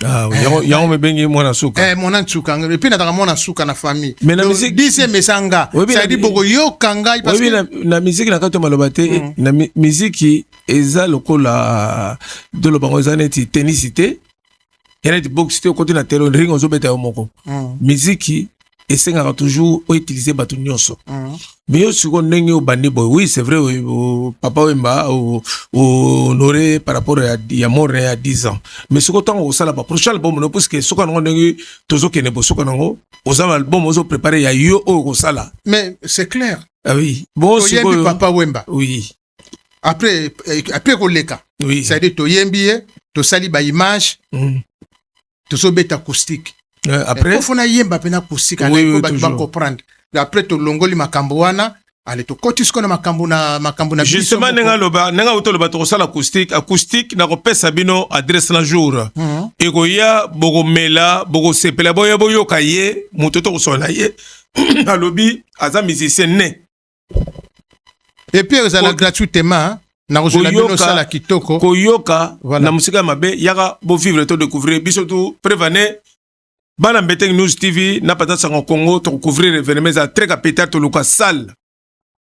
I: Ah oui, yango me bengi mona suka.
B: Mona suka, et puis na mona suka na famille.
I: Mais la musique
B: 10e mezanga, ça dit beaucoup yo kanga
I: parce que la musique na kato malobate, na musique eza lokola de lo bango zaneti tennisité. Yana di boxité au côté na terrain ring ozo beta moko. Musique essayant toujours utiliser bato nyonso. Mais yo siko ndenge obandi boy, oui c'est vrai papa wemba honoré par rapport à ya mort à 10 ans. Mais siko tango osala ba prochain album no parce que soko ngo ndenge tozo kene bo soko ngo osala album ozo préparer ya yo osala.
B: Mais c'est clair.
I: Ah oui. Bon
B: siko papa wemba.
I: Oui.
B: Après koleka.
I: Oui.
B: Ça dit to yembi to sali ba image. To so beta acoustique.
I: Après
B: faut na yemba pena kusika na comprendre après to longoli makambo wana ale to kotis kona makambo na
I: justement nenga utoloba to sala acoustique na ko pesa bino adresse na jour et ko ya bogo mela bogo sepela boyo kaye mutoto ko sona ye alobi aza musicien ne
B: et puis ça la gratuitement na ko sala bino sala kitoko
I: ko yoka na musika mabe yaka bo vivre to découvrir biso tout prévaner Bana Mbeteng News TV n'a pas dans Congo to couvrir événements à très capital to loka salle.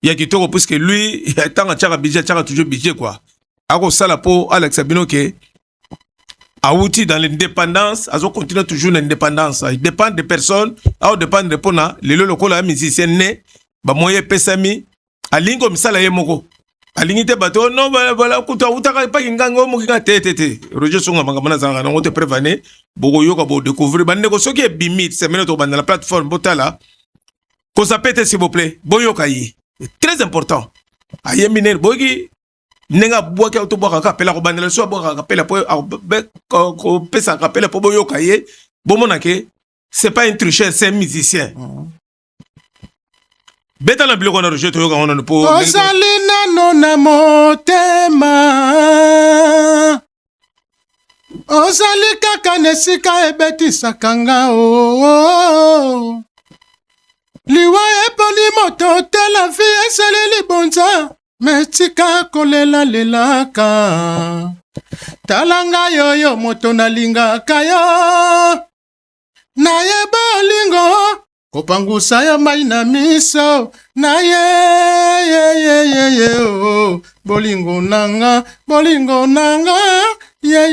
I: Il y a qui to parce que lui il a tant à tchara budget tchara toujours budget quoi. Ako sala po Alex Abino ke a outil dans l'indépendance, azo continue toujours l'indépendance. Il dépend des personnes, a dépend de pona les locaux la musicien né ba moye pesami a lingo misala ye moko. Alingite bato non voilà kuta utaka pa kingango mukinga tete Roger Sunga mangamana zanga ngo te prévaner boko yoka bo découvrir bande ko soki e bimit c'est maintenant to bande la plateforme botala ko sapete s'il vous plaît boyoka yi très important aye miner bogi nenga boka to boka kapela ko bande la so boka kapela po ko pesa kapela po boyoka yi bomona ke c'est pas un tricheur c'est un musicien. Beta na biloko na Roger toyoka ngona po
B: osali nano na motema osali kaka nesika ebetisaka nga liwa eponi moto te la vie esali libonza metika kolela lelaka talanga yoyo moto nalingaka yo nayeba olingo kopangusa ya mai na miso na ye bolingo nanga ye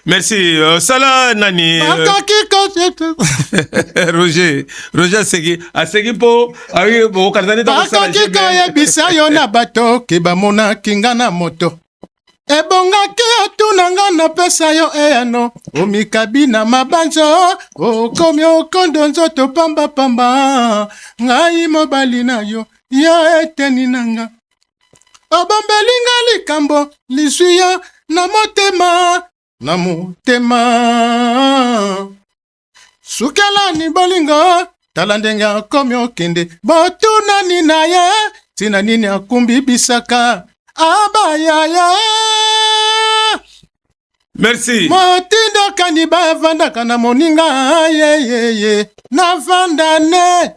I: merci sala nani Roger segi po ayi bo kardani ta sala
B: je bisa yo na bato ke bamona kinga na moto ebongaki atunanga na pesa yo eyano omikabi na mabanzo okomi okondo nzoto pamba ngai mobali na yo eteni nanga obombelinga likambo liswi yo na motema sukelani bolingo tala ndenge akomi okende botunani na ye tina nini akumbi bisaka abayaya
I: merci
B: motindo kaniba vandaka na moninga ye na vandane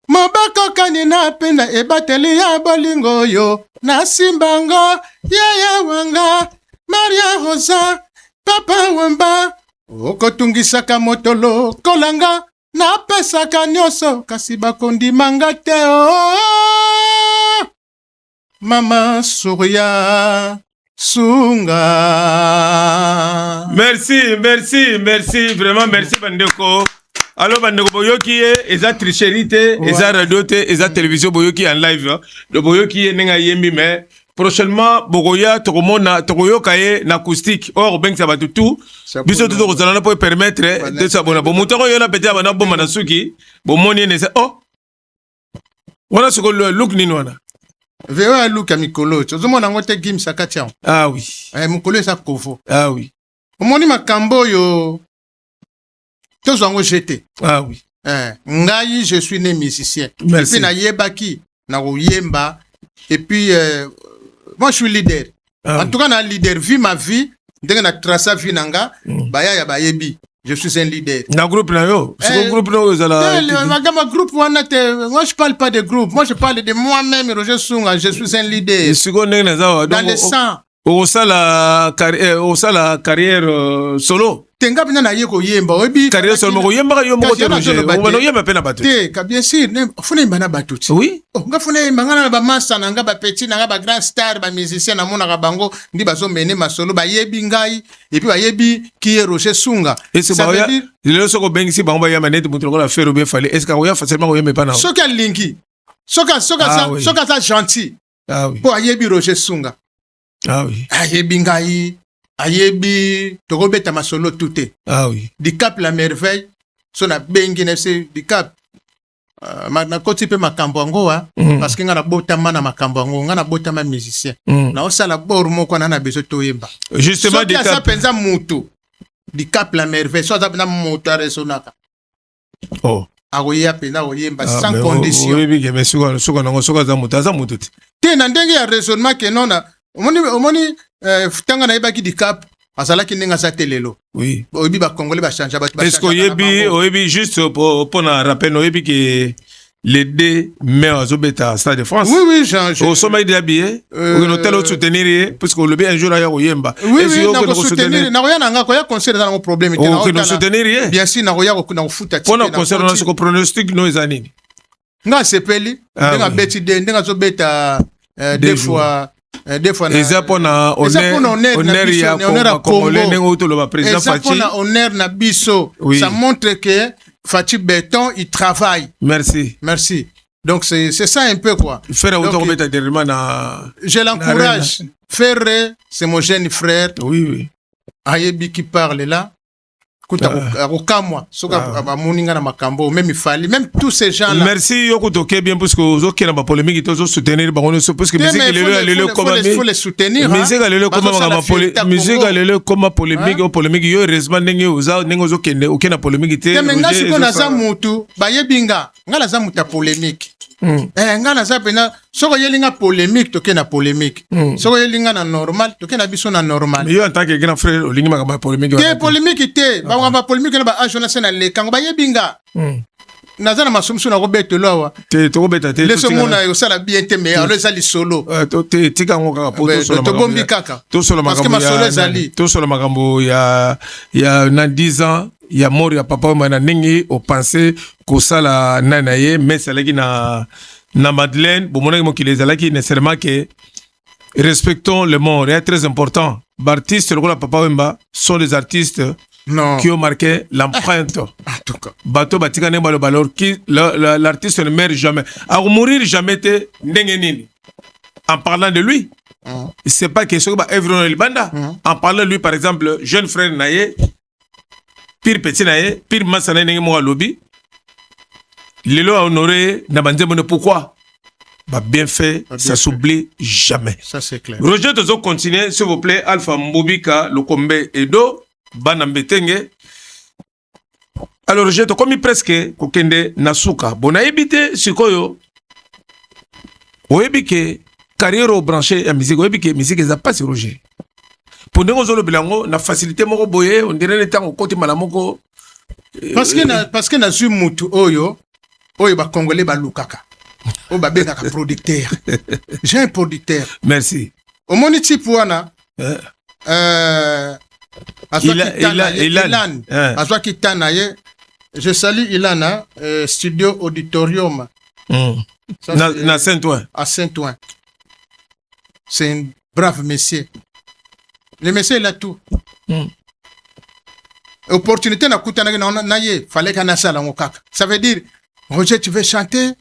B: Mobako kanina pena ebateli ya bolingo yo. Na simbango yaya wanga Maria Rosa Papa Wamba. Okotungisaka motolo kolanga. Na pesaka nyoso kasi bakondimanga te Mama Surya Sunga.
I: Merci, vraiment merci Bandeko. Alors Bandeko Boyoki eza tricherie te, eza radio te, eza télévision Boyoki en live. Le Boyoki nenga yembi mais prochainement Bogoya tokomona tokoyoka ye na acoustique. Or ben ça va tout. Biso tout kozala pour permettre de s'abonner. Bon mutako yo na pete abana bomba na suki. Bon moni ne oh. Wana soko look nini wana.
B: Vewa look ya mikolo. Ozomona ngote gim sakatia.
I: Ah oui.
B: Mukolo esa kofo.
I: Ah oui.
B: Omoni makambo yo. Tozango jeté.
I: Ah oui.
B: Ngai je suis né musicien.
I: Merci.
B: Et puis na yebaki na yemba et puis moi je suis leader. En tout cas na leader vie ma vie ndenge na tracer vie nanga baya ya bayebi. Je suis un leader.
I: Na groupe na yo. C'est groupe na yo zala.
B: Ma groupe wana te. Moi je parle pas de groupe. Moi je parle de moi-même Roger Sunga. Je suis un leader. Dans le sang.
I: Au la carrière solo.
B: Tenga bina na yeko yemba obi
I: carrière solo mo yemba yo mo te Roger. On va yemba pena bato.
B: Te ka bien sûr ne funa mbana bato.
I: Oui.
B: Nga funa mbanga ba massa na nga ba petit na nga ba grand star ba musicien na mona ka bango ndi bazo mene masolo ba yebi ngai et puis ba yebi qui est Roger Sunga.
I: Et c'est ba ya le soko bengisi ba mba ya manete mutro ko la faire bien fallait. Est-ce que ya facilement yemba pas na.
B: Soka linki. Soka ça gentil.
I: Ah oui.
B: Pour yebi Roger Sunga.
I: Ah oui.
B: Ayebi ngai, ayebi tokobeta masolo touté.
I: Ah oui.
B: Dicap la merveille, son a bengi nefse Dicap. Na koti pe makambo ngoa parce que ngana botama na makambo ngo ngana botama musicien. Na osala bor moko na beso toyemba.
I: Justement
B: Dicap. Ça penza mutu. Dicap la merveille, so za na mutu resonaka.
I: Oh.
B: Agoya pena oyemba sans condition.
I: Oui, oui, mais suka nango suka za mutu.
B: Te na ndenge ya raisonnement que non na omoni tanga na yebaki Dicap azalaki ndenge sa telelo.
I: Oui.
B: Oyebi ba congolais ba changer ba.
I: Est-ce que oyebi juste pour na rappel oyebi que les 2 mai azobeta Stade de France.
B: Oui, Jean.
I: Au sommet de habillé, on hôtel soutenir parce que le bien un jour là oyemba.
B: Oui, na soutenir na roya nga ko ya concert dans mon problème
I: te na soutenir.
B: Bien sûr na roya ko na futa
I: ti. Pour na concert na ce ko pronostic no ezanini.
B: Nga sepeli, ndenga beti de ndenga zobeta 2 fois.
I: Eza pona honneur ya congolais nengo to le président Fachi.
B: Eza pona honneur na biso. Ça montre que Fachi Béton il travaille. Merci. Donc c'est ça un peu quoi.
I: Faire auto beta derrière na.
B: Je l'encourage. Ferre, c'est mon jeune frère.
I: Oui.
B: Ayebi qui parle là. Même il fallait même tous ces gens là.
I: Merci yoko toke bien parce que zo kena ba polémique to soutenir bango parce que musique le comme
B: il faut les soutenir.
I: Musique le comme musique le comme polémique yo heureusement ndenge uza ndenge zo kende okena polémique te.
B: Mais ngasi ko na za mutu ba yebinga ngala za muta polémique. Ngana za pena soko yelinga polémique tokena polémique. Soko yelinga na normal tokena biso na normal.
I: Mais yo en tant que grand frère olingi ma polémique.
B: Te polémique te ba polémique na ba agona sena le kango ba yebinga. Nazana masumsu na robeto lowa.
I: Te to robeta te.
B: Le somona yo sala bien te mais alors ça li solo.
I: Te tika ngo kaka poto solo.
B: To bombi kaka.
I: To solo makambo ya. To solo makambo ya na 10 ans. Il y a mort ya papa mana ningi au penser ko sala nanaye mais c'est là qui na Madeleine bon mon qui les ala qui nécessairement que respectons le mort est très important. Artistes le papa Wemba sont des artistes qui ont marqué l'empreinte. En tout cas bateau batika ne balo balor qui l'artiste ne meurt jamais. À mourir jamais te ndengenini. En parlant de lui c'est pas question ba Evron El Banda en parlant de lui par exemple jeune frère Naye pire petit naé, pire masana n'engue mo lobby. Lelo a honoré na banzemo ne pourquoi? Bah bien fait, ça s'oublie jamais.
B: Ça c'est clair.
I: Roger Tozo continuer s'il vous plaît Alpha Mbobika Lokombe Edo Banambetenge. Alors Roger to komi presque kokende nasuka. Bona ebité sikoyo. Oebike carrière branché à musique, oebike musique eza pas sur Roger. Pour nous bilango na facilité moko boye on dirait le temps au côté malamoko
B: parce que na mutu oyo oyo ba congolais ba lukaka oyo ba bengaka producteur. J'ai un producteur.
I: Merci.
B: Au moni type wana Ilan. Azwa kitana ye. Je salue Ilana, studio auditorium.
I: Na Saint-Ouen.
B: À Saint-Ouen. C'est un brave monsieur. Le monsieur il a tout. Opportunité na kutana na ye, fallait qu'on a ça là kaka. Ça veut dire Roger, tu veux chanter?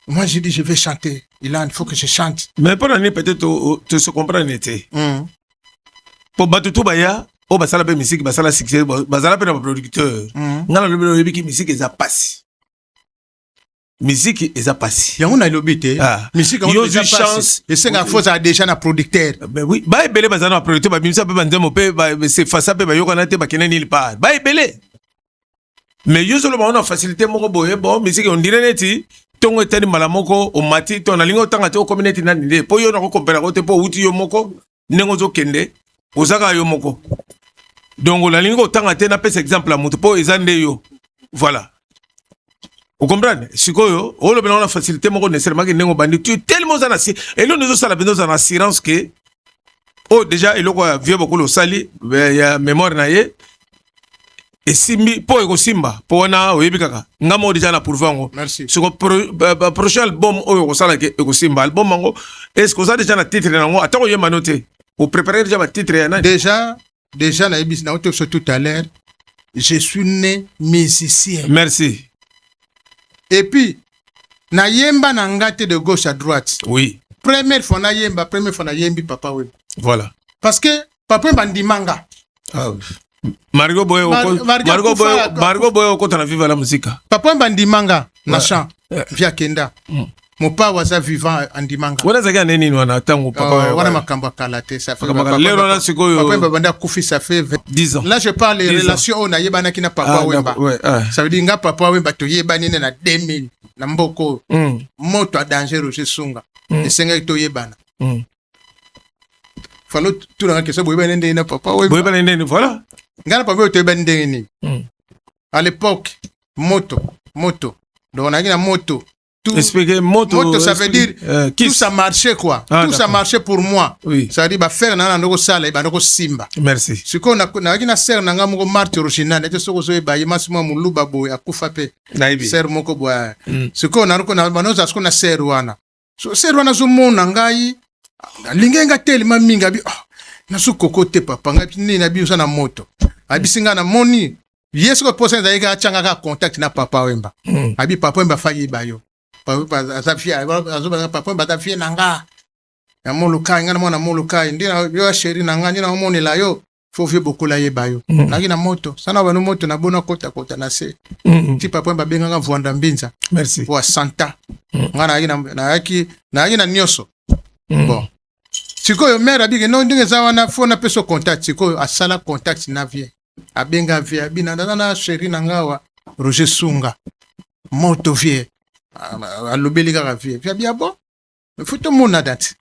B: Moi j'ai dit je vais chanter. Ilan, il faut que je chante.
I: Mais pour l'année peut-être tu se comprends été. Pour batutu baya o basala pe musique basala succès basala pe na producteur ngala lobelo yebi ki musique eza passe musique eza passe
B: yango na lobité musique on eza passe et c'est nga faut ça déjà na producteur
I: ben oui ba ebele basala na producteur ba bimisa pe banzemo pe c'est face pe ba yokana te ba keneni il part ba ebele mais yo solo ba on a facilité moko boye bon musique on dirait neti tongo etani malamoko o mati to na lingo tanga te o community na ndé po yo na ko compare ko te po uti yo moko nengo zo kende Osaka yo moko. Donc la ligne otanga te na pese exemple la moto po ezande yo. Voilà. Vous comprenez? Sikoyo, o lo bena na facilité moko nécessairement que nengo bandi tu tellement ça na si et nous nous ça la beno na assurance que oh déjà eloko ya vieux beaucoup lo sali ya mémoire na ye et simbi po eko simba po na oyebi kaka ngamo déjà na pourvango.
B: Merci.
I: Siko prochain album o eko sala ke eko simba album mango est-ce que ça déjà na titre nango atako yema noté. Vous préparez déjà votre titre?
B: Déjà, na tout à l'heure, je suis né musicien.
I: Merci.
B: Et puis, na yemba na ngate de gauche à droite.
I: Oui.
B: Première fois na yembi papa oui.
I: Voilà.
B: Parce que papa bandimanga.
I: Ah oui. Margot Boy au na vivre la musique.
B: Papa bandimanga na chant via Kenda. Mon père was vivant andimanga.
I: Wana zaka neni wana tango papa
B: wana makambo kalate ça fait
I: papa na sikoyo
B: papa banda kufi ça fait
I: 10 ans.
B: Là je parle des relations on a yebana kina papa wemba. Ça veut dire nga papa wemba to yebani na 2000 na mboko. Moto a danger Roger Sunga. Et senga to yebana. Falo tout la question boyeba ndé na papa wemba.
I: Boyeba ndé voilà.
B: Ngana papa to yebani ndé ni. À l'époque moto. Donc on a une moto. Tout, moto, ça veut dire tout ça marchait quoi. Tout ça marchait pour moi.
I: Oui.
B: Ça veut dire faire nana ndoko sala iba ndoko simba.
I: Merci.
B: Siko na kina ser nanga moko marti original ete soko zo iba yima sima muluba boy akufa pe. Ser moko boy. Siko na roko na banoza siko na ser wana. So ser wana zo mona ngai lingenga telema minga bi na su kokote papa ngai ni na bi na moto. Abisinga na moni. Yesu ko posa nzaiga changa ka contact na papa wemba. Abi papa wemba fayi bayo. Papa batafie nanga ya molukai ngana mwana molukai ndina yo sheri nanga ndina omoni la yo faut vieux beaucoup la yeba yo naki na moto sana bano moto na bona kota na se ti papa mba benga vwanda mbinza.
I: Merci
B: pour santa ngana yaki na nyoso bon sikoyo mère abige no ndinge za wana fona peso contact sikoyo asala contact na vie abenga vie bina na sheri nanga wa Roger Sunga moto vie alobeli kaka vie puis bien bon faut tout monde date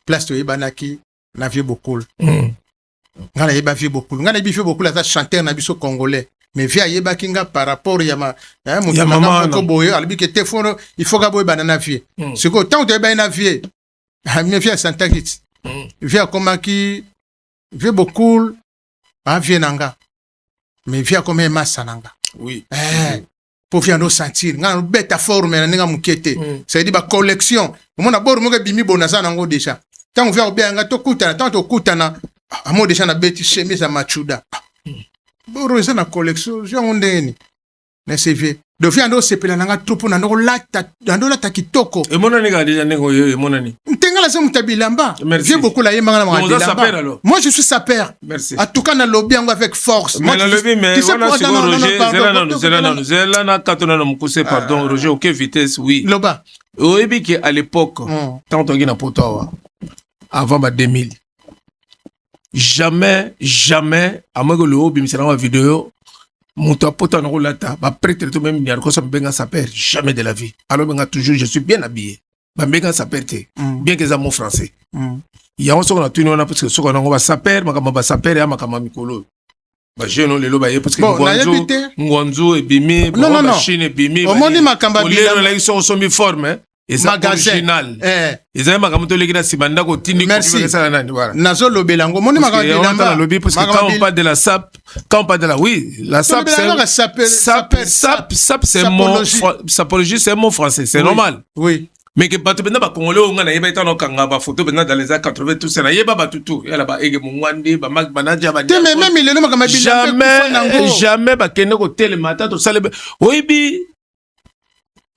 B: place to yebanaki na vie beaucoup ngana yeba vie beaucoup ngana bi vie beaucoup la chanteur na biso congolais mais vie yeba kinga par rapport ya ma maman ko boye albi ke téléphone il faut ga boye banana vie c'est que tant de na vie mais vie Santa Kit vie comme qui vie beaucoup vie nanga mais vie comme massa nanga
I: oui
B: pour faire nos sentir ngana beta forme na nga mukete ça dit ba collection mona bor mo ke bimi bonasa nango déjà tant faire bien nga to kutana tant to kutana amo déjà na beti chemise à machuda boro ça na collection je ondeni na CV do faire ndo sepela nanga troupe na ndo lata kitoko
I: et mona ni ga déjà nengo yo mona ni
B: la somme tabilamba. J'ai beaucoup la yéma na
I: moi
B: je suis sapeur.
I: Merci.
B: En tout cas na lobby avec force.
I: Mais na lobby mais on a Roger zela na katona na mukuse pardon Roger OK vitesse oui.
B: Loba.
I: Oyebi que à l'époque tant on na potowa avant ba 2000 jamais à moi que le hobby me sera vidéo Mouta pota na rolata ba prêtre tout même ni ko sa benga sapeur jamais de la vie. Alors benga toujours je suis bien habillé. Bambeka saperte bien que ça mot français il y a on a tenu on a parce que ce qu'on a va saper makamba ba saper ya makamba mikolo Ba jeune lelo ba ye parce que
B: Ngwanzo
I: et bimi, machine et bimi.
B: Omoni makamba
I: bilamba. Lelo ils sont mis forme. Et ça original. Ils ont makambo to lekina sibanda ko tindi ko ça nani voilà.
B: Nazo lobelango moni makamba bilamba.
I: Parce que quand on parle de la SAP, quand on parle de la la SAP c'est un mot sapologie, c'est un mot français, c'est normal.
B: Oui.
I: Mais que bato benda ba congolais on na yeba itano kanga ba photo benda dans les années 80 tout ça na yeba ba tutu yala ba ege mungwandi ba mag manager ba
B: mais même il est makamba bilamba
I: jamais ba kende ko tele mata to sale oyibi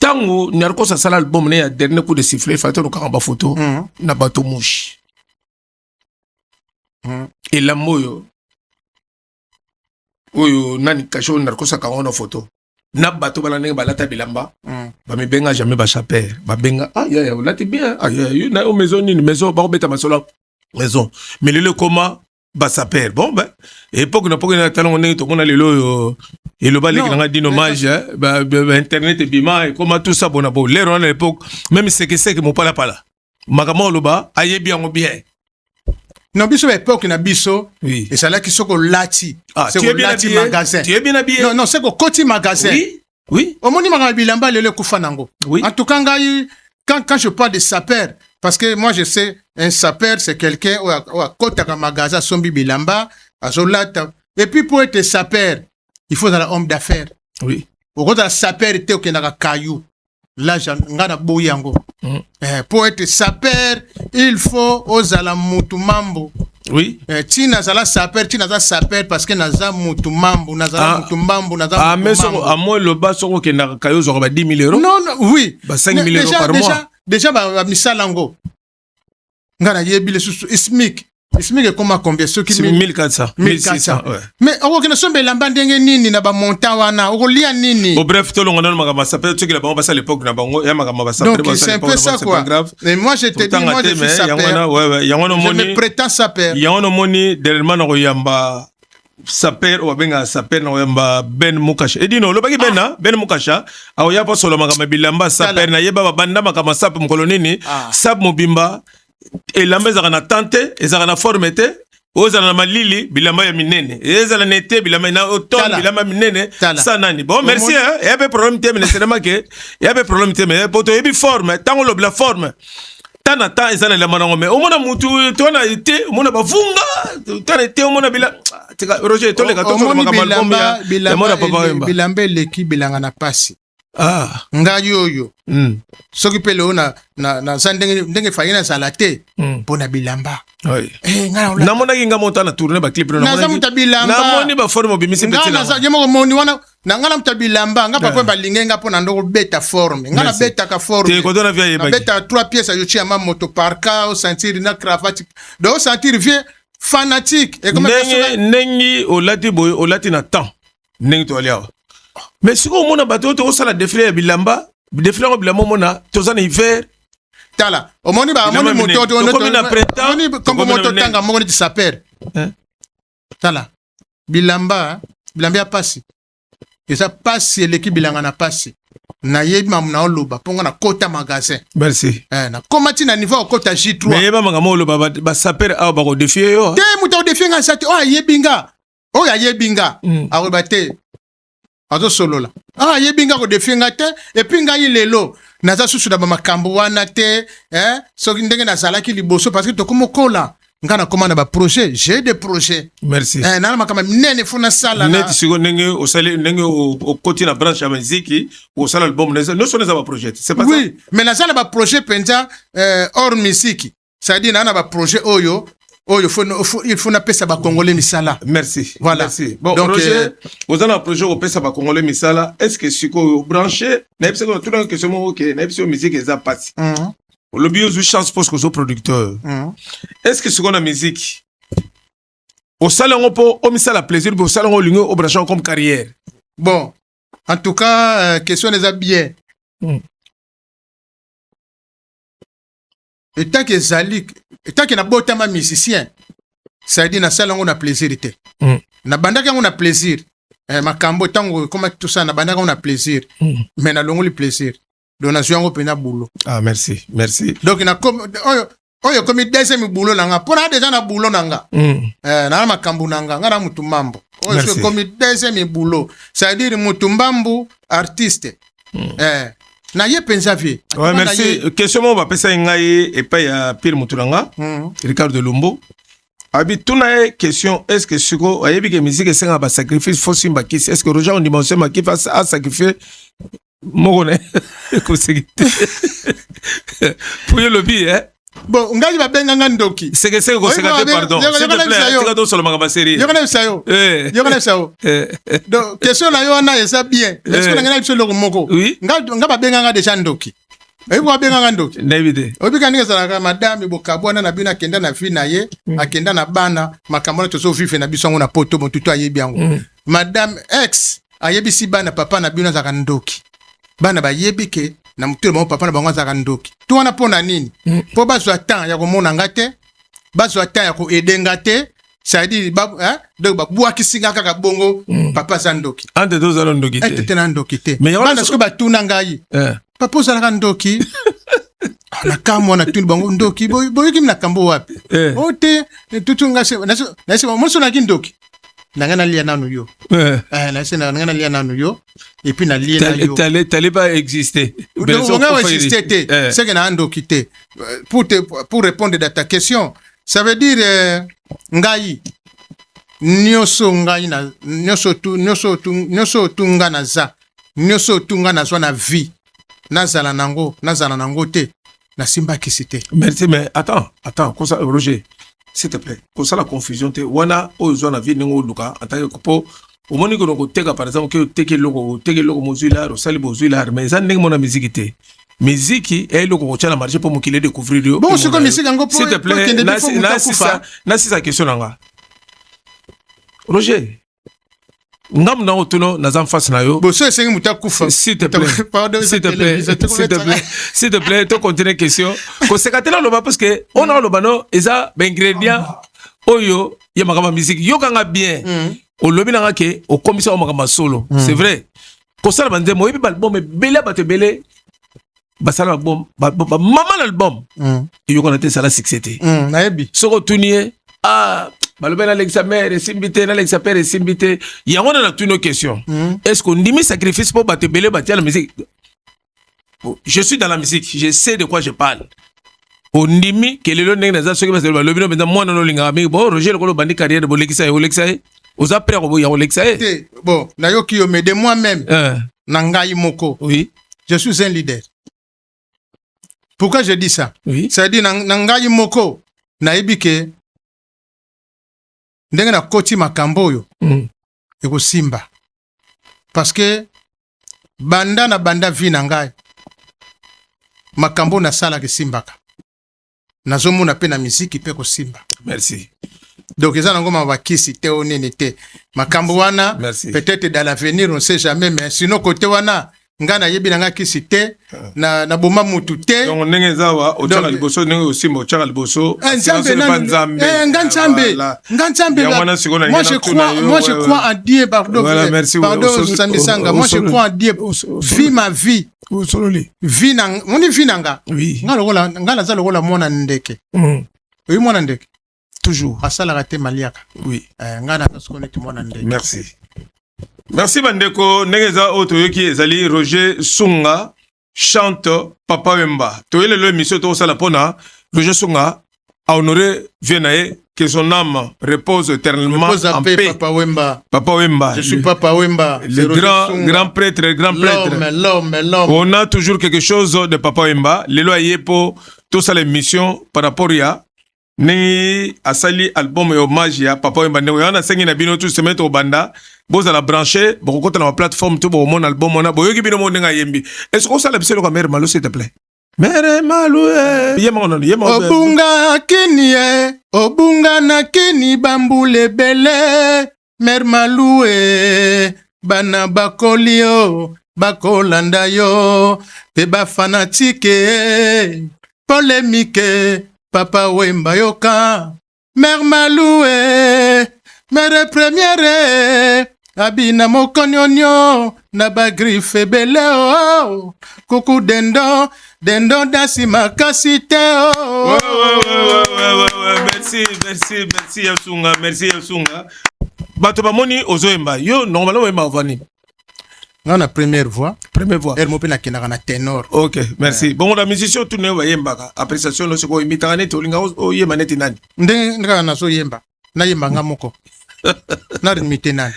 I: tango nyarko sa sala album ne ya dernier coup de sifflet fallait no kanga ba photo na bato mouche et la moyo oyo nani kasho nyarko sa kanga na photo na bato bala ndenge balata bilamba ba mi benga jamais ba chaper ba benga ya lati bien ya na maison ni maison ba beta masolo maison mais le comment ba saper bon ben époque na talon ndenge to mona lelo yo et le balé qui n'a dit hommage ba internet et bima et comment tout ça bon l'air à l'époque même c'est que mon pala makamo lo ba aye bien
B: non biso époque na biso et ça là qui soko lati
I: c'est ko lati magasin tu es bien habillé
B: non c'est ko koti magasin
I: oui
B: omoni makamba bilamba lelo kufa nango en tout cas quand je parle de sapeur parce que moi je sais un sapeur c'est quelqu'un ou à kota ka magasin sombi bilamba azolata et puis pour être sapeur il faut un homme d'affaires
I: oui
B: au côté de sapeur était au Kenya caillou là ngana boyango pour être sapeur il faut ozala mutu mambo
I: oui
B: tina zala sapeur parce que naza mutu mambo nazala mutu mambo naza
I: mais so amo le bas so ke na kayo zo ba 10 000 €.
B: Non oui
I: ba 5 000 € par mois
B: déjà ba misalango ngana yebile susu ismik est comment combien ceux qui
I: 1400 1600 ouais.
B: Mais on ne sombe lamba ndenge nini na ba montant wana o lia nini
I: bref to longo na makama sapeur tu que la bango ça l'époque na bango ya makama ba sapeur
B: donc c'est un peu ça quoi mais moi je te dis moi je suis sapeur
I: ouais yango no moni
B: je me prétends sapeur
I: yango no moni dernièrement na yamba sapeur o benga sapeur na yamba Ben Mukasha edino lo baki Ben Mukasha awo ya po solo makama bilamba sapeur na yeba banda makama sapeur mkolonini sap mobimba elamba ezaka na tante ezaka na forme te ozala na malili bilamba ya minene ezala na ete bilamba na automne bilamba minene sa nani bon merci hein ya be problème te mais c'est que ya be problème te mais poto yebi forme tango lo la forme tana ta ezala la manango mais o mona mutu to na ete o mona bavunga tana ete o mona bila Roger to le ka to so makama
B: bilamba leki bilanga na pasi nga yoyo soki pele ona na ndenge fayina salate pona bilamba
I: na mona kinga monta na tourner ba clip
B: na muta bilamba
I: na moni ba forme bimisi petit
B: na za jemo moni wana na ngala muta bilamba nga pa ko ba lingenga pona ndoko beta forme ngala beta ka forme
I: te ko dona via yeba
B: beta 3 pièces yo chi ama moto parka au sentir na cravate do sentir vie fanatique
I: et comme nengi o lati boy o lati na temps nengi to alia mais si on mona bateau to sala défilé ya bilamba défilé bilamba mona tozana hiver
B: tala omoni ba omoni moto to omoni comme moto tanga moko ni sapeur tala bilamba ya pasi eza pasi l'équipe bilanga na pasi na yebi mamuna oloba ponga na kota magasin
I: merci
B: na komati na niveau kota J3
I: mais yeba mangamo oloba ba sapeur a ba ko défier yo
B: te muto défier nga sati yebinga yebinga arobate azo solola yebinga ko definga te et puis ngai lelo naza susu da makambo wana te soki ndenge nazalaki liboso parce que tokomokola ngana komana ba projet j'ai des projets
I: merci
B: na makama minene funa sala
I: net siko ndenge o sali ndenge o koti na branche ya musique o sala album no sonne za ba projet c'est pas ça
B: oui mais nazala ba projet penza hors musique ça dit na ba projet oyo il faut na pesa ba congolais misala
I: merci
B: voilà
I: merci bon donc Roger vous avez un projet au pesa ba congolais misala est-ce que siko branché na pesa ko tout dans question OK na pesa musique eza parti le bio jou chance parce que so producteur est-ce que siko na musique au salon po o misala plaisir au salon lingo au branché comme carrière
B: bon en tout cas question les bien et tant que zalik et tant que na botama musicien ça dit na salon on a plaisir était na bandaka on a plaisir makambo tango comme tout ça na bandaka on a plaisir mais na longo le plaisir donation ngo pena boulot
I: merci
B: donc na comme comme deuxième boulot nanga pona déjà na boulot nanga na makambo nanga ngana mutu mambo C'est comme deuxième boulot. C'est-à-dire Mutumbambu, artiste. Na ye pensa vie.
I: Ouais, merci. Question on va passer ngai et pas ya Pierre Muturanga. Ricardo Lumbo. Abi tuna question est-ce que suko ayebi que musique c'est un sacrifice faut simba qui est-ce que Roger on dimension ma qui face à sacrifier mogone ko sécurité. Pour le lobby hein.
B: Bon, ngali ba benga ngandoki.
I: C'est que ko sécurité pardon. S'il te plaît, tu vas donc sur le magaba série.
B: Yo connais ça yo. Yo connais ça yo. Donc question là yo na esa bien. Est-ce que ngana biso loko moko?
I: Oui.
B: Ngaba benga nga déjà ndoki. Ebi kwa benga nga ndoki.
I: David.
B: Obi kaninga sala madame bokabwana na bina kenda na fi na ye, akenda na bana, makambo to so fife na biso ngo na poto motuto ayebi yango. Madame ex ayebi si bana papa na bina zaka ndoki. Bana ba yebike na mutu mo papa na bango zaka ndoki. Tu wana pona nini? Po bazwa temps ya komona ngate, bazwa temps ya ko edenga te, ça dit donc ba bua kisinga kaka bongo papa sandoki.
I: Ante deux alon ndoki te.
B: Ante na ndoki te. Mais bana sko ba tuna ngai. Papa zaka ndoki. Na kama na tuni bango ndoki boyo kim na kambo wapi? Ote tutunga se na se mo so na kindoki. Nangana lia nanu yo. Na se nangana lia nanu yo. Et puis na lia na yo.
I: T'allais pas exister.
B: Donc on va exister te. C'est que na ndo quitté. Pour répondre à ta question, ça veut dire ngai nyoso ngai na nyoso tunga na za. Nyoso tunga na zo na vie. Nazala nango te. Na simba kisite.
I: Merci mais attends, comme ça Roger. S'il te plaît, pour ça la confusion te wana ozo na vie ningo luka en tant que couple au moment que nous teka par exemple que teke logo mozula rosali bozula mais ça ningo na musique te musique et logo tcha na marché pour mokile découvrir
B: bon c'est comme musique ngo pour
I: s'il te plaît na c'est sa question nga Roger ngam na otono na zam face na yo
B: bo so esengi mutakufa
I: s'il te plaît to continuer question ko sekatela lo ba parce que on a lo bano eza ba ingrédient oyo ya makama musique yo kanga bien o lobi na ke o komisa o makama solo c'est vrai ko sala bande mo yebi album bele ba te bele ba sala album ba mama l'album yo connaître ça la succès
B: na yebi
I: soko tunie Balobe na l'examen resimbité na l'examen resimbité yango na toutes nos questions est-ce qu'on dit sacrifice pour battre belé battre la musique je suis dans la musique je sais de quoi je parle on dit que le lendemain na za soki ba balobe no benda mwana no linga mi bon Roger le ko bandi carrière bo lekisa aux après ko ya lekisa
B: bon na yo ki yo mais de moi-même na ngai moko
I: oui
B: je suis un leader. Pourquoi je dis ça?
I: Oui.
B: Ça dit na ngai moko na ebike ndenge na koti makambo yo eko simba parce que banda vi na ngai makambo na sala ke simbaka nazomona pe na musique pe ko simba.
I: Merci.
B: Donc eza nango mabakisi te onene te makambo wana peut-être dans l'avenir on sait jamais mais sinon côté wana ngana yebi nanga kisite na boma mutu te
I: donc ndenge zawa o tshaka liboso ndenge osimba o tshaka liboso
B: nzambe nganzambe moi je crois en Dieu pardon Samisanga moi je crois en Dieu vie ma vie vie nanga
I: oui
B: ngala za lokola mwana ndeke oui mwana ndeke
I: toujours
B: asala raté maliaka
I: oui
B: ngana taskoneti mwana ndeke.
I: Merci Bandeko. Negeza otoyoki ezali Roger Sunga chante Papa Wemba. Toyele le mission to sala pona Roger Sunga a honoré Vienae que son âme repose éternellement en paix.
B: Papa Wemba.
I: Papa Wemba.
B: Je suis Papa Wemba.
I: Le grand prêtre.
B: L'homme.
I: On a toujours quelque chose de Papa Wemba. Les loyers pour tout ça l'émission par rapport à ni asali album et hommage ya Papa Wemba ne yana sengi na bino tout se mettre au banda boza la brancher boko na plateforme tout mon album on a boyoki bino mo nga yembi est-ce que ça la biselo ka mère Malou s'il te plaît mère Malou yema
B: obunga kinie obunga na kini bambule bele mère Malou bana bakolio bakolanda yo pe ba fanatique polémique Papa Wemba yoka, Mère Malou Mère première abina mokonyonyo na ba griffe bele oh kuku dendo dasi makasite oh
I: ouais merci Yasunga bato bamoni ozoyemba yo normalement oyemba vani
B: nga na première voix
I: elle
B: mo pe na kenaka na ténor.
I: OK, merci. Bon la musicien tout ne bayembaka appréciation no siko imitanga neti olinga oyemba neti nani
B: ndenge na so yemba na yemba nga moko na rimite nani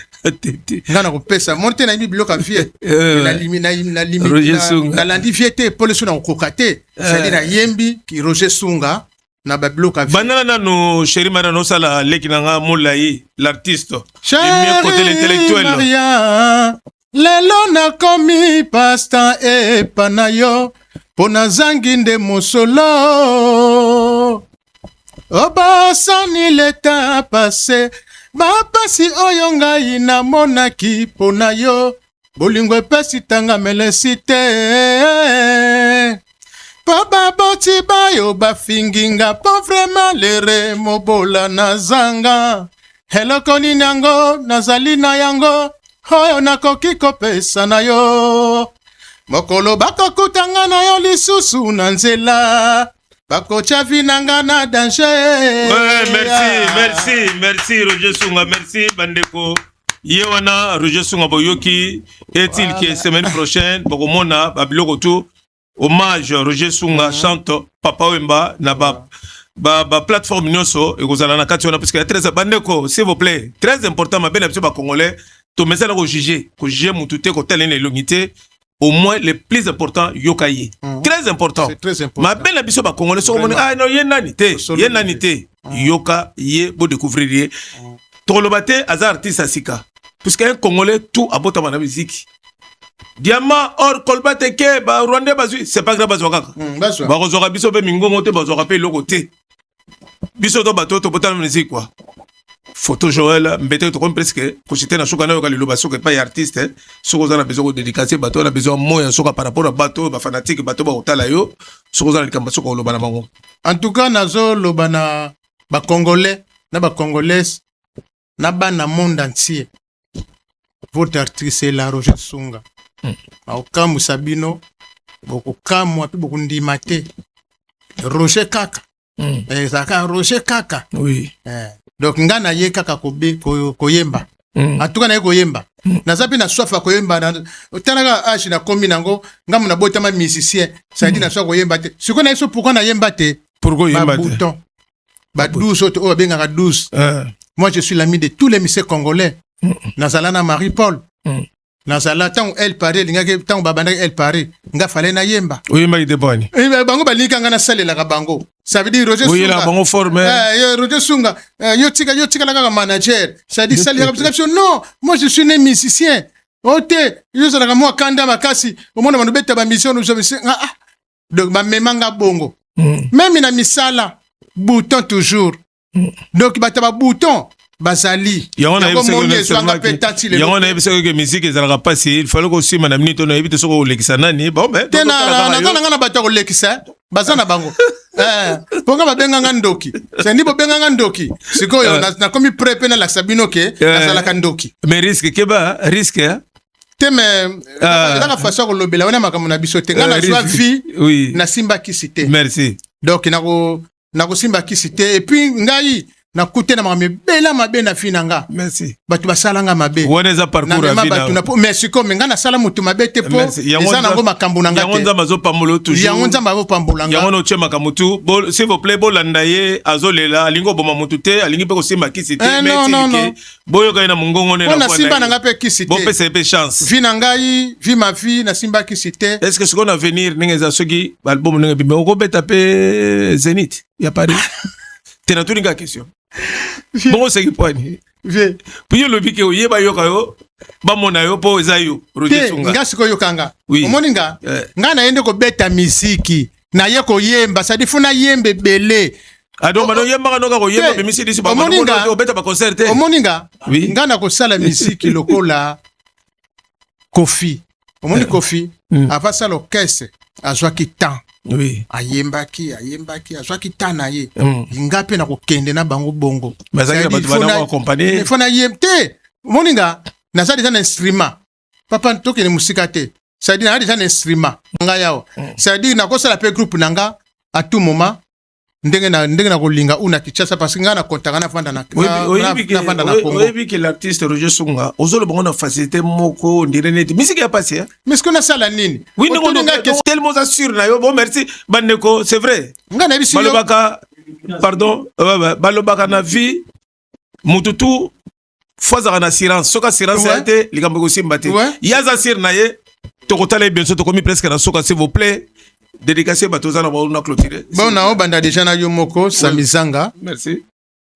B: nga na kopesa monte na biblioka vie na limite na landi vie te pole so na kokate c'est na yembi ki Roger Sunga na biblioka vie
I: banana nanu chéri mara no sala lekinanga molai l'artiste mieux côté l'intellectuel
B: lelo nakomi pasta epa yo mpo nazangi nde mosolo obasani leta pase bapasi oyo ngai namonaki mpo na yo bolingo epesi tanga melesi te mpo baboti bayo bafinginga mpo vraimen lere mobola nazanga eloko nini yango nazali na yango oyo nakoki kopesa na yo mokolo bakokutanga na yo lisusu na nzela bakotya vinanga na danger.
I: Merci Roger Sunga, merci bandeko yewana Roger Sunga boyoki est-il que semaine prochaine bokomona babiloko tout hommage Roger Sunga chante Papa Wemba na ba plateforme nyonso ekozala na kati wana parce que très bandeko s'il vous plaît très important ma belle ba congolais to message ko juger mutu te ko telle l'unité au moins le plus important yokaye très important
B: c'est très important
I: ma belle biso ba congolais so moni ah non yenani te yoka ye bo découvrir to lobate azar artiste asika parce que un congolais tout abota na musique diamant or kolbate ke ba rwandais bazui c'est pas grave bazwaka ba kozwaka biso be mingongo te bazwaka pe loko te biso to bato to botana musique quoi photo Joël mbete to comme presque ko citer na soka na yoka lelo basoka pas artiste soko za na besoin de dédicacer bato na besoin moya soka par rapport à bato ba fanatique bato ba otala yo soko za na likamba soko loba na bango
B: en tout cas nazo loba na ba congolais na ba congolaises na bana monde entier votre artiste est la Roger Sunga aukamu sabino beaucoup kamu api beaucoup ndimate Roger Kaka ezaka Roger Kaka
I: oui
B: donc nga na ye kaka koyemba atuka na ye koyemba naza pe na soif koyemba talaka age na komi nango nga muna botama musicien ça dit na soif koyemba te siko na yeso pourquoi na yemba te
I: pourquoi yemba te
B: bouton ba 12 autres o benga 12 moi je suis l'ami de tous les musiciens congolais nazala na Marie-Paul nazala tant elle parle ngake tant babanda elle parle nga fallait na yemba
I: oyemba ite bani
B: bango balika nga na salela ka bango ça veut dire Roger
I: Sunga oui la bango forme
B: Roger Sunga yo tika la ka manager ça dit salela ka non moi je suis né musicien ote yo ça la moi kanda makasi au monde manu beta ba mission nous donc ba memanga bongo même na misala bouton toujours donc bataba bouton bazali
I: yangona ebiseko ke musique ezalaka pasi il fallait aussi madame nito na ebite soko olekisa nani bon mais
B: na bato kolekisa bazana bango ponga babenga nga ndoki sendi bobenga ndoki sikoyo na komi prep na la sabino ke azalaka ndoki
I: mais risque keba risque
B: teme la façon ko lobela wana makamu na biso te nga na joie vie na simba kisite
I: merci
B: donc nako simba kisite et puis ngai na kute na bela mabe na finanga
I: merci
B: batu basalanga mabe
I: woneza parcours à
B: vida merci comme nga na sala mutu mabe te po ezana ngo makambu nanga te
I: yango nzamba zo pamolo toujours
B: yango nzamba zo pambola nga
I: yango no chema kamutu s'il vous plaît bolanda ye azolela alingo boma mutu te alingi pe ko simba kisite
B: mais
I: boyo kaina mungongo ne
B: na simba nanga pe kisite
I: bo pe c'est chance
B: finanga yi vi ma vie na simba kisite
I: est-ce que ce qu'on a venir ningeza soki album ninga bimbe ko beta pe Zénith ya Paris tena tuninga question bon c'est qui poani
B: vie
I: puis le bike oyeba yoka yo ba mona yo po eza yo Roger Sunga
B: nga siko yokanga omoninga nga na yende ko beta misiki na ye ko yemba ça difuna yembe belé
I: ado mano yemba no ka ko yemba be misiki disi ba mona ko beta ba concert
B: omoninga nga na ko sala misiki lokola Kofi omoni Kofi ava sala orchestre azwa ki temps
I: oui
B: ayembaki azwaki tana ye ngape na kokende na bango bongo
I: bazaki ba bana ko accompagner
B: fona yemte moninga na ça déjà un instrument papa toke ne musika te ça dit na déjà un instrument nga yao ça dit na ko sala pe groupe nanga à tout moment ndenge na kolinga una Kinshasa parce que ngana kontaka na fanda na fanda na Congo.
I: Oui, que l'artiste Roger Sunga ozolo bango na facilité moko ndireneti misiki ya passé hein.
B: Mais ce qu'on a ça la nini?
I: Oui, non, tellement assure na yo. Bon merci bandeko, c'est vrai.
B: Ngana biso
I: balobaka pardon, balobaka na vie mututu foza na assurance. Soka assurance a été likambo ko simbate. Yaza sir na ye tokotala bien sûr tokomi presque na soka s'il vous plaît. Dédicacé Batoza na baona clôturer.
B: Bon na banda déjà na yo moko Samizanga.
I: Merci.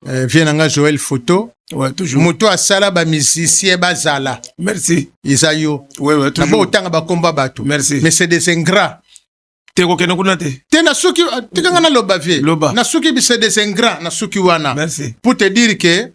B: Vient nga Joël Photo.
I: Ouais, toujours.
B: Moto asala ba musicien bazala.
I: Merci.
B: Isayo.
I: Ouais, toujours.
B: Na ba otanga ba komba bato.
I: Merci.
B: Mais c'est des ingrats.
I: Teko keno kunate.
B: Te na suki tika nga loba vie.
I: Loba.
B: Na suki bi c'est des ingrats na suki wana.
I: Merci.
B: Pour te dire que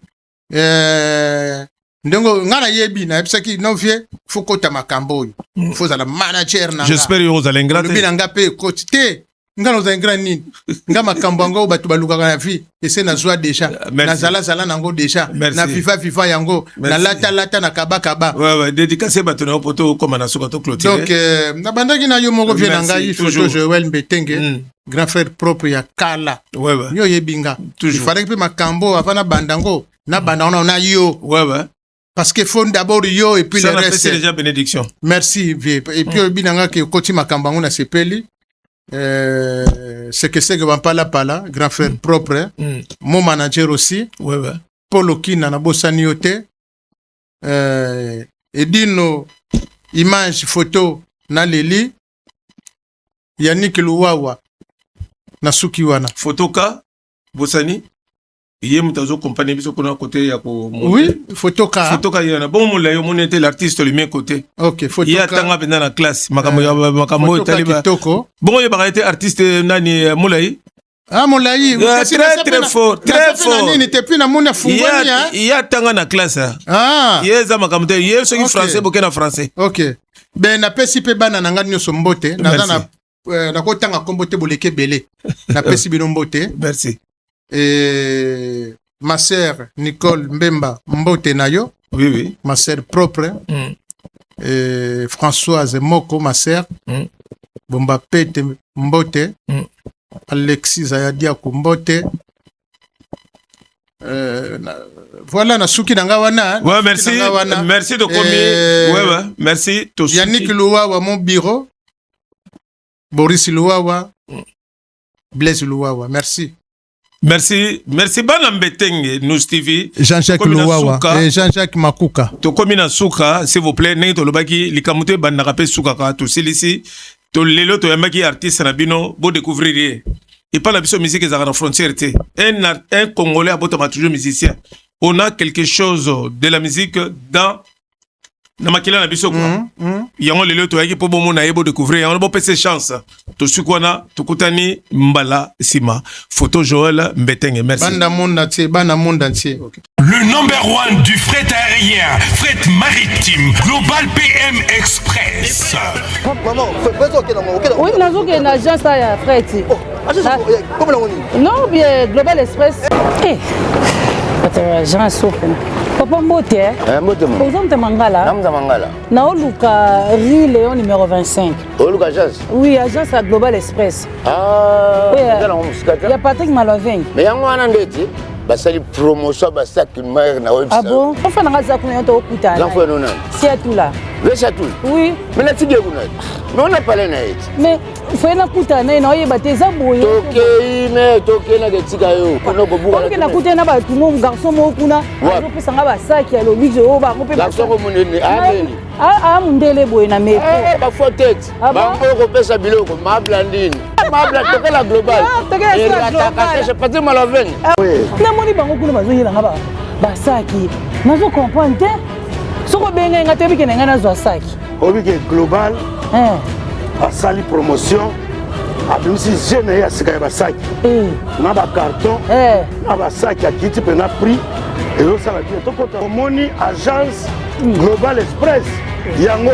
B: ndongo ngana yebi na epsaki no vie faut kota makambo. Faut za la manager na.
I: J'espère que vous allez ingrat.
B: Le binanga pe coach te. Ngana za ingrat ni. Nga makambo ngo batu baluka na vie et c'est na joie déjà. Na zala nango déjà. Na FIFA yango. Na lata na kaba.
I: Ouais, dédicacé bato na poto comme na soka to clôturer.
B: Donc na bandaki na yo moko vie nanga yi photo Joël Mbetenge. Grand frère propre ya Kala.
I: Ouais.
B: Nyo yebinga.
I: Il
B: fallait que makambo avant bandango. Na bandana na yo.
I: Ouais.
B: Parce que faut d'abord yo et puis
I: ça
B: le reste.
I: C'est déjà bénédiction.
B: Merci vie. Et puis binanga ke koti makambango na sepeli. C'est que pala grand frère propre. Mon manager aussi.
I: Ouais.
B: Paul Okina na bosani yote. Edino image photo na leli. Yannick Luwawa na suki wana.
I: Photo ka bosani. Yé mutazo compagnie biso kuna côté ya ko.
B: Oui, photo ka
I: yana. Bon mon la yo mon était l'artiste le mien côté.
B: OK, photo ka.
I: Il y a tanga pendant la classe. Makambo taliba. Bon il va être artiste nani Moulay.
B: Ah Moulay,
I: très fort.
B: Nini te pina mona fungwani ya.
I: Il y a tanga na classe.
B: Ah.
I: Yeza makambo te yé so français bokena français.
B: OK. Ben na pesi pe bana nanga nyoso mbote na ko tanga kombote boleke belé. Na pesi bino mbote.
I: Merci.
B: Et ma sœur Nicole Mbemba Mbote Nayo.
I: Oui.
B: Ma sœur propre. Et Françoise Moko, ma sœur. Bomba Pete Mbote. Alexis Zayadia Kumbote. Voilà, na suki nanga wana.
I: Ouais, merci. Merci de commis. Ouais. Merci.
B: Yannick Louawa, mon bureau. Boris Louawa. Blaise Louawa. Merci.
I: Merci bana Mbetenge nous TV
B: Jean-Jacques Louawa et Jean-Jacques Makuka
I: to komina suka s'il vous plaît ne to lobaki likamute bana rapé suka ka to silisi to lelo to yamaki artiste na bino bo découvrir et pas la biso musique ezaka na frontière te un congolais abotama toujours musicien on a quelque chose de la musique dans na makila na biso quoi yango lelo to yaki po bomo na yebo découvrir yango bo pese chance to sukwana to kutani mbala sima photo Joël Mbetenge merci
B: bana monde entier
C: Le number 1 du fret aérien, fret maritime, Global PM Express.
E: Oui, nazo ke na agence ya fret. Non, bien Global Express. Agence souple. Papa Mbote, Mbote Mangala. Na oluka Rue Léon numéro 25.
D: Oluka agence?
E: Oui, agence à Global Express.
D: Ah,
E: il y a Patrick Maloveng.
D: Mais yango wana ndeti basali promotion basaki mère na website.
E: Ah bon? Enfin na za kuna to okuta.
D: L'enfant non.
E: C'est tout là.
D: C'est tout.
E: Oui.
D: Mais la tige kuna. Mais on a parlé na it.
E: Mais faut na kuta na no yeba te za boye.
D: Toke na ketika yo. Kono bobuka.
E: Ok na kuta na ba tout mon garçon mo kuna. Zo pesa nga ba saki ya lobi zo ba mo pe.
D: Garçon ko munene ameni.
E: Ah mundele boye na meko.
D: Ba fotete. Ba ko pesa biloko mablandine. Mabla toke la global.
E: Toke la global.
D: Je pas Maloveng.
E: Oui. Na moni bango kuna bazo yela nga ba saki. Nazo comprendre te. Soko benga nga tebi kenenga na zo saki.
F: Obi global. Asali promotion. Abimisi jeune ya sika ba saki. Na ba carton. Na ba saki a kiti pe na prix. Et yo sala bien to kota moni agence Global Express. Yango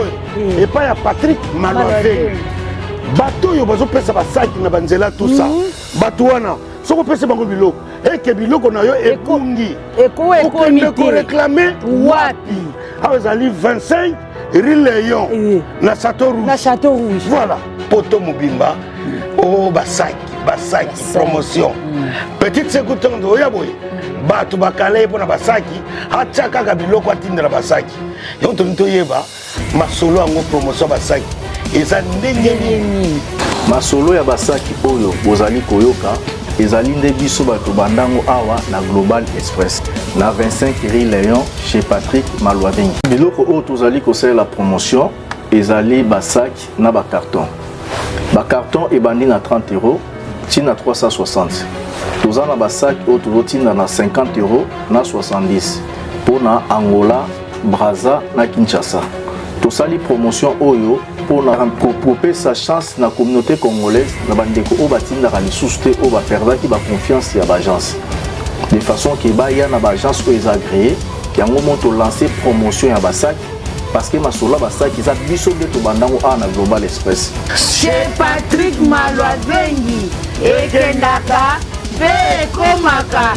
F: et pas ya Patrick Maloveng. Bato yo bazo pesa ba saki na banzela tout ça. Bato wana soko pesa bango biloko. Et que biloko na yo ekungi. Eko réclamer wapi. Awezali 25 Rue Léon na Château Rouge.
E: Na Château Rouge.
F: Voilà, poto mobimba o basaki. basaki promotion petite secoutante oya boye bato bakala ye mpona basaki atya kaka biloko atindela basaki yango toni toyeba masolo yango promotion basaki eza ndenge nini
G: masolo ya basaki oyo bozali koyoka ezali nde biso bato bandango awa na Global Express na 25 Rue Léon chez Patrick Malwavingi. Biloko oyo tozali kosalela promotion ezali basaki na bacarton. Bacarton ebandi na 30 € tina 360. Toza na basaki oyo tozotinda na 50 € na 70 mpona Angola, Brazza na Kinshasa. Tosali promotion oyo mpona kopesa chance na communauté congolaise na bandeko oyo batindaka lisusu te oyo baperdaki baconfiance ya baagence de façon ke baya na baagence oyo eza agréé yango mo tolance promotion ya basaki parce que masolo ya basaki eza biso nde tobandango awa na Global Express.
H: Chez Patrick Malwazengi ekendaka mpe ekomaka